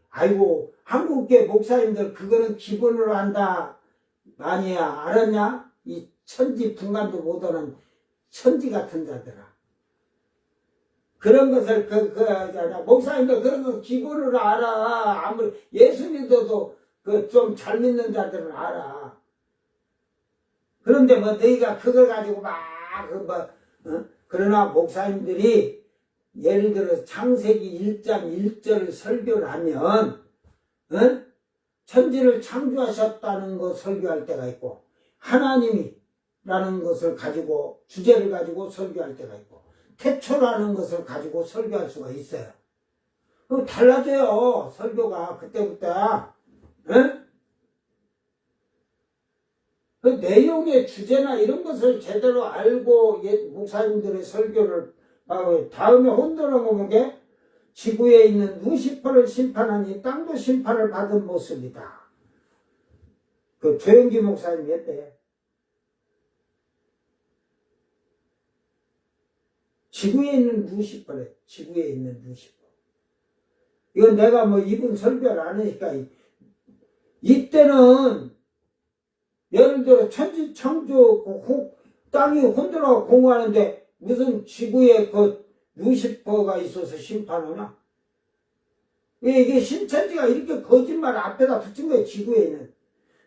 아이고, 한국계 목사님들 그거는 기본으로 한다. 아니야, 알았냐? 이 천지 분간도 못하는 천지 같은 자들아. 그런 것을, 목사님들 그런 거 기본으로 알아. 아무리 예수 믿어도 그 좀 잘 믿는 자들은 알아. 그런데 뭐 너희가 그걸 가지고 그러나 목사님들이 예를 들어 창세기 1장 1절을 설교를 하면, 천지를 창조하셨다는 거 설교할 때가 있고, 하나님이라는 것을 가지고, 주제를 가지고 설교할 때가 있고, 태초라는 것을 가지고 설교할 수가 있어요. 달라져요, 설교가, 그때부터. 그 내용의 주제나 이런 것을 제대로 알고 목사님들의 설교를 하고, 다음에 혼돈을 보는 게 지구에 있는 루시퍼를 심판하니 땅도 심판을 받은 모습이다. 그 조영기 목사님이 했대요. 지구에 있는 루시퍼래. 지구에 있는 루시퍼. 이건 내가 뭐 이분 설교를 안 하니까, 이때는 예를 들어 천지 창조 땅이 혼돈하고 공허하는데 무슨 지구에 그 루시퍼가 있어서 심판하나? 이게 신천지가 이렇게 거짓말 앞에다 붙인 거예요, 지구에 있는.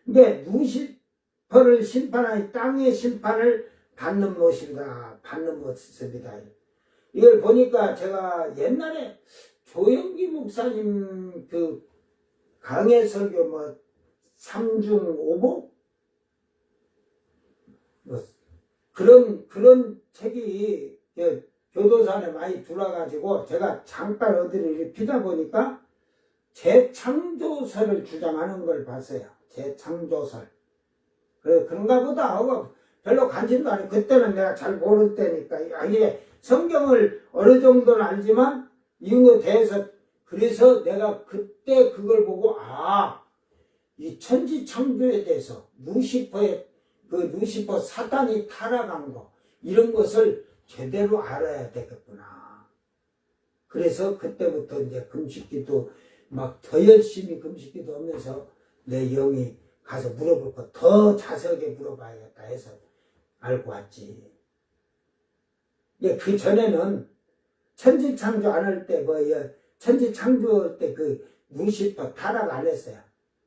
근데 루시퍼를 심판하니 땅의 심판을 받는 모습이다. 받는 모습이다. 이걸 보니까 제가 옛날에 조영기 목사님 그 강해 설교 뭐 3중 5복? 그런 책이 교도산에 많이 들어와가지고 제가 잠깐 어디를 피다 보니까 재창조설을 주장하는 걸 봤어요. 재창조설. 그래, 그런가 보다 하고 별로 관심도 안 해. 그때는 내가 잘 모를 때니까. 이게 성경을 어느 정도는 알지만 이런 거에 대해서, 그래서 내가 그때 그걸 보고, 이 천지 창조에 대해서 루시퍼 사단이 타락한 거, 이런 것을 제대로 알아야 되겠구나. 그래서 그때부터 이제 금식기도 막 더 열심히 금식기도 하면서 내 영이 가서 물어볼 거 더 자세하게 물어봐야겠다 해서 알고 왔지. 그 전에는 천지 창조 안 할 때, 천지 창조할 때 그 루시퍼 타락 안 했어요.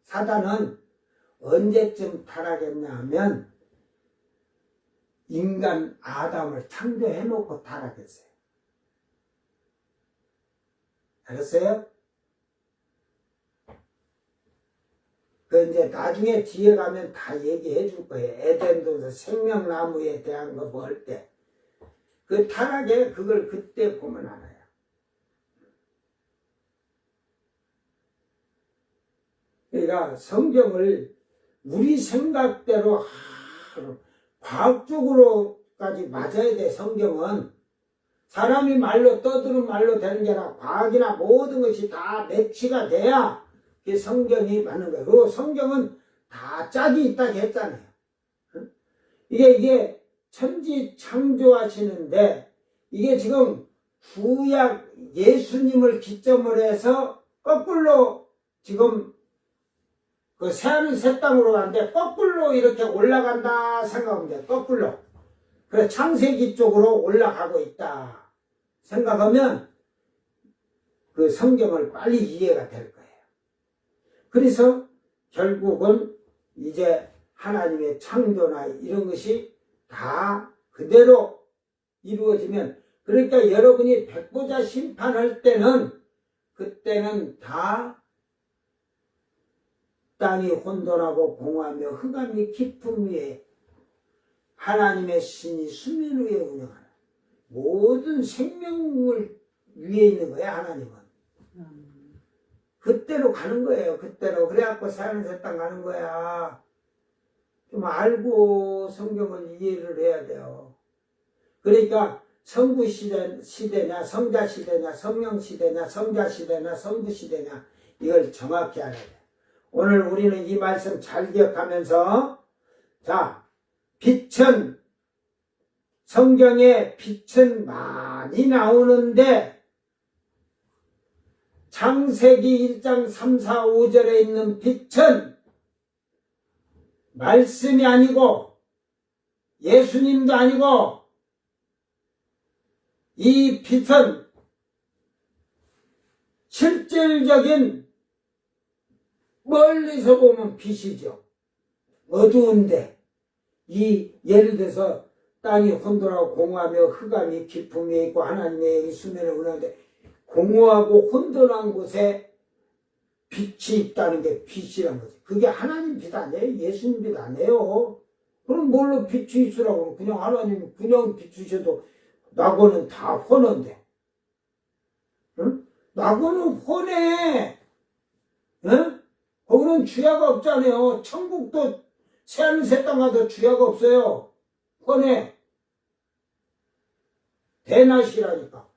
사단은 언제쯤 타락했냐 하면 인간 아담을 창조해놓고 타락했어요. 알았어요? 그 이제 나중에 뒤에 가면 다 얘기해 줄 거예요. 에덴동산 생명나무에 대한 거 뭐 할 때. 그 타락에 그걸 그때 보면 알아요. 그러니까 성경을 우리 생각대로 과학적으로까지 맞아야 돼. 성경은 사람이 말로 떠드는 말로 되는 게 아니라 과학이나 모든 것이 다 매치가 돼야 그 성경이 맞는 거예요. 그리고 성경은 다 짝이 있다고 했잖아요. 이게 천지 창조하시는데 이게 지금 구약 예수님을 기점으로 해서 거꾸로 지금 그 새하늘 새 땅으로 가는데 거꾸로 이렇게 올라간다 생각하면 돼. 거꾸로. 그래 창세기 쪽으로 올라가고 있다 생각하면 그 성경을 빨리 이해가 될 거예요. 그래서 결국은 이제 하나님의 창조나 이런 것이 다 그대로 이루어지면, 그러니까 여러분이 백보자 심판할 때는 그때는 다 땅이 혼돈하고 공허하며 흑암이 깊음 위에 하나님의 신이 수면 위에 운영하는 모든 생명을 위에 있는 거야. 하나님은 그때로 가는 거예요. 그때로. 그래갖고 새하늘 새 땅 가는 거야. 좀 알고 성경을 이해를 해야 돼요. 그러니까 성부 시대냐 성자 시대냐 성령 시대냐 성자 시대냐 성부 시대냐 이걸 정확히 알아야 돼. 오늘 우리는 이 말씀 잘 기억하면서, 자, 빛은 성경에 빛은 많이 나오는데 창세기 1장 3, 4, 5절에 있는 빛은 말씀이 아니고 예수님도 아니고 이 빛은 실질적인 멀리서 보면 빛이죠. 어두운데 예를 들어서 땅이 혼돈하고 공허하며 흑암이 깊음이 있고 하나님의 수면에 운하는데 공허하고 혼돈한 곳에 빛이 있다는 게 빛이란 거지. 그게 하나님 빛 아니에요? 예수님 빛 아니에요? 그럼 뭘로 빛이 있으라고? 그냥 하나님 그냥 비추셔도 낙원은 다 훤한데. 응? 낙원은 훤해. 응? 거기는 주야가 없잖아요. 천국도 새하늘 새 땅 가도 주야가 없어요. 훤해. 대낮이라니까.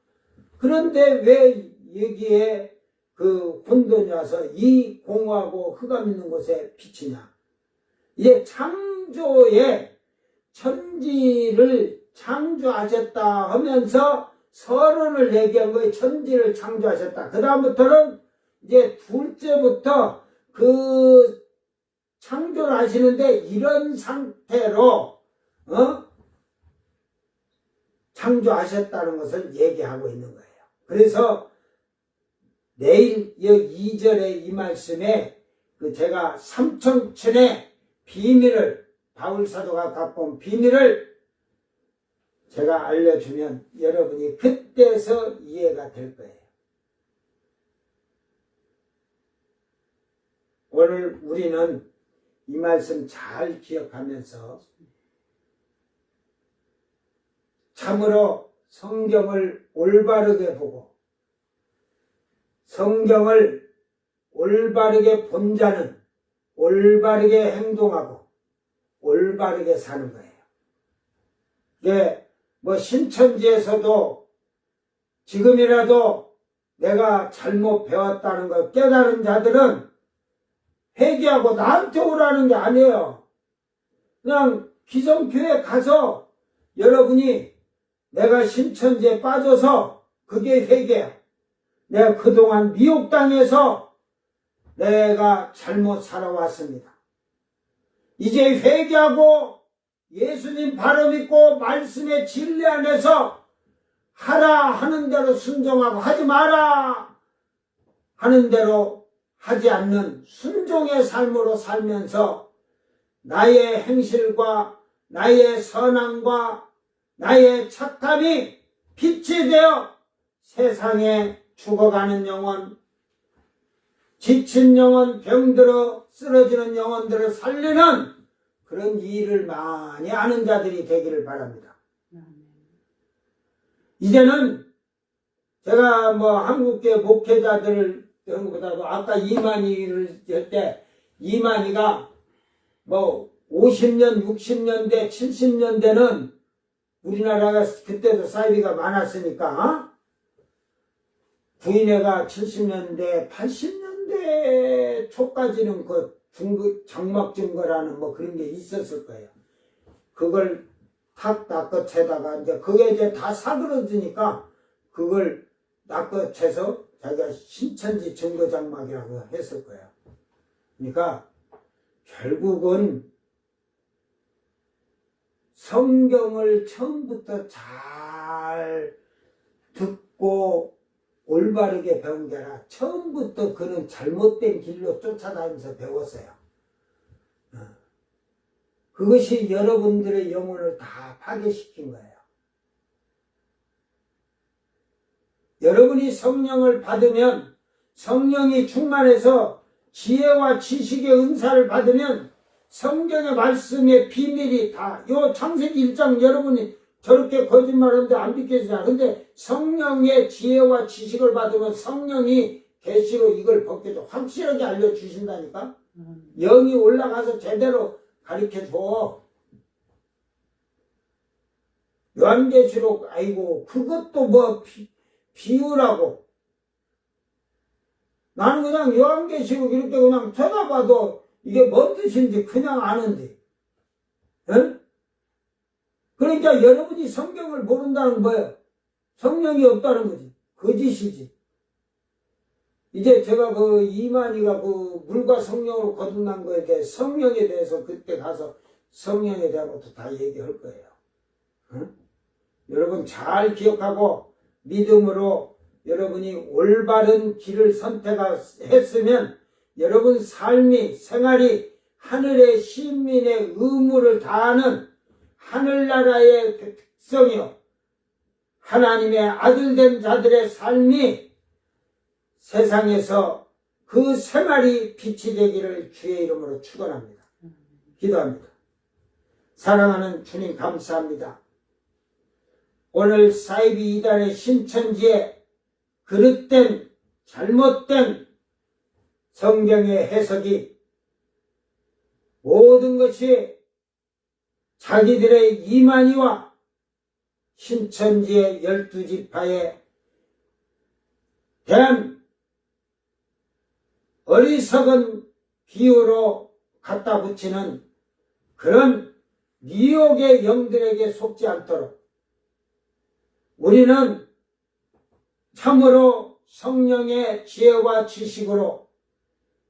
그런데 왜 여기에 그 혼돈이 와서 이 공허하고 흑암 있는 곳에 비치냐? 이제 창조에 천지를 창조하셨다 하면서 서론을 얘기한 거예요. 천지를 창조하셨다. 그 다음부터는 이제 둘째부터 그 창조를 하시는데 이런 상태로 창조하셨다는 것을 얘기하고 있는 거예요. 그래서 내일 2절의 이 말씀에 그 제가 삼천천의 비밀을 바울사도가 갖고 온 비밀을 제가 알려주면 여러분이 그때서 이해가 될 거예요. 오늘 우리는 이 말씀 잘 기억하면서 참으로 성경을 올바르게 보고 성경을 올바르게 본 자는 올바르게 행동하고 올바르게 사는 거예요. 이게 뭐 신천지에서도 지금이라도 내가 잘못 배웠다는 걸 깨달은 자들은 회개하고 나한테 오라는 게 아니에요. 그냥 기성교회 가서 여러분이 내가 신천지에 빠져서 그게 회개야. 내가 그동안 미혹당해서 내가 잘못 살아왔습니다. 이제 회개하고 예수님 바로 믿고 말씀의 진리 안에서 하라 하는 대로 순종하고 하지 마라 하는 대로 하지 않는 순종의 삶으로 살면서 나의 행실과 나의 선함과 나의 착함이 빛이 되어 세상에 죽어가는 영혼, 지친 영혼, 병들어 쓰러지는 영혼들을 살리는 그런 일을 많이 아는 자들이 되기를 바랍니다. 이제는 제가 뭐 한국계 목회자들을 그런 것보다도 아까 이만희를 할 때 이만희가 뭐 50년, 60년대, 70년대는 우리나라가 그때도 사이비가 많았으니까 부인회가 70년대, 80년대 초까지는 그 장막 증거라는 뭐 그런 게 있었을 거예요. 그걸 탁 낚아채다가 이제 그게 이제 다 사그러지니까 그걸 낚아채서 자기가 신천지 증거장막이라고 했을 거예요. 그러니까 결국은 성경을 처음부터 잘 듣고 올바르게 배운 게 아니라 처음부터 그는 잘못된 길로 쫓아다니면서 배웠어요. 그것이 여러분들의 영혼을 다 파괴시킨 거예요. 여러분이 성령을 받으면 성령이 충만해서 지혜와 지식의 은사를 받으면 성경의 말씀의 비밀이 다 요 창세기 1장 여러분이 저렇게 거짓말하는데 안 믿겠잖아. 근데 성령의 지혜와 지식을 받으면 성령이 계시로 이걸 벗겨줘 확실하게 알려주신다니까. 영이 올라가서 제대로 가르쳐줘. 요한계시록 아이고 그것도 뭐 비유라고. 나는 그냥 요한계시록 이렇게 그냥 쳐다봐도 이게 뭔 뜻인지 그냥 아는데. 응? 그러니까 여러분이 성경을 모른다는 거예요. 성령이 없다는 거지. 거짓이지. 이제 제가 그 이만희가 그 물과 성령으로 거듭난 거에 대해 성령에 대해서 그때 가서 성령에 대한 것도 다 얘기할 거예요. 응? 여러분 잘 기억하고 믿음으로 여러분이 올바른 길을 선택했으면 여러분 삶이 생활이 하늘의 시민의 의무를 다하는 하늘나라의 백성이요 하나님의 아들된 자들의 삶이 세상에서 그 생활이 빛이 되기를 주의 이름으로 축원합니다. 기도합니다. 사랑하는 주님 감사합니다. 오늘 사이비 이단의 신천지에 그릇된 잘못된 성경의 해석이 모든 것이 자기들의 이만희와 신천지의 12지파에 대한 어리석은 비유로 갖다 붙이는 그런 미혹의 영들에게 속지 않도록 우리는 참으로 성령의 지혜와 지식으로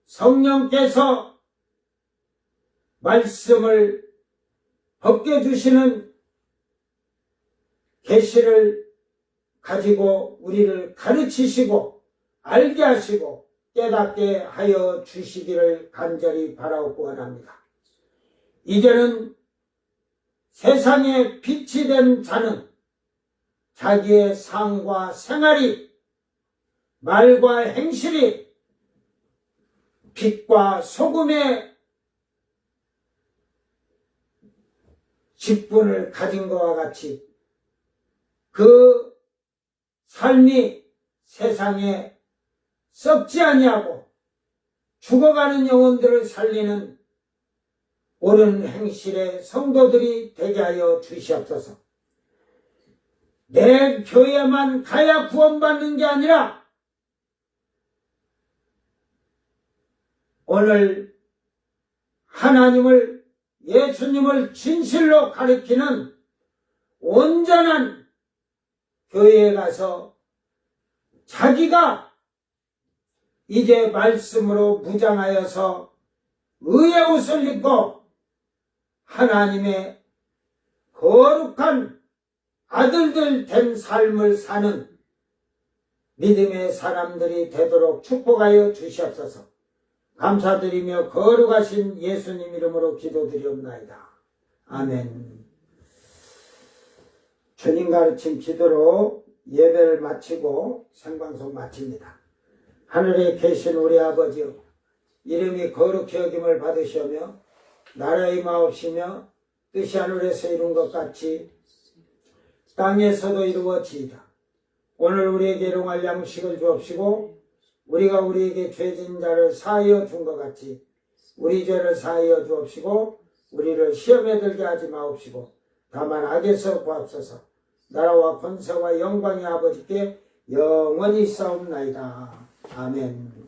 성령께서 말씀을 벗겨주시는 계시를 가지고 우리를 가르치시고 알게 하시고 깨닫게 하여 주시기를 간절히 바라옵고 원합니다. 이제는 세상에 빛이 된 자는 자기의 삶과 생활이 말과 행실이 빛과 소금의 직분을 가진 것과 같이 그 삶이 세상에 썩지 아니하고 죽어가는 영혼들을 살리는 옳은 행실의 성도들이 되게 하여 주시옵소서. 내 교회만 가야 구원받는 게 아니라 오늘 하나님을 예수님을 진실로 가리키는 온전한 교회에 가서 자기가 이제 말씀으로 무장하여서 의의 옷을 입고 하나님의 거룩한 아들들 된 삶을 사는 믿음의 사람들이 되도록 축복하여 주시옵소서. 감사드리며 거룩하신 예수님 이름으로 기도드리옵나이다. 아멘. 주님 가르친 기도로 예배를 마치고 생방송 마칩니다. 하늘에 계신 우리 아버지여, 이름이 거룩히 여김을 받으시오며 나라의 마옵시며 뜻이 하늘에서 이룬 것 같이 땅에서도 이루어지이다. 오늘 우리에게 일용할 양식을 주옵시고 우리가 우리에게 죄진 자를 사하여 준 것 같이 우리 죄를 사하여 주옵시고 우리를 시험에 들게 하지 마옵시고 다만 악에서 구하옵소서. 나라와 권세와 영광이 아버지께 영원히 싸움나이다. 아멘.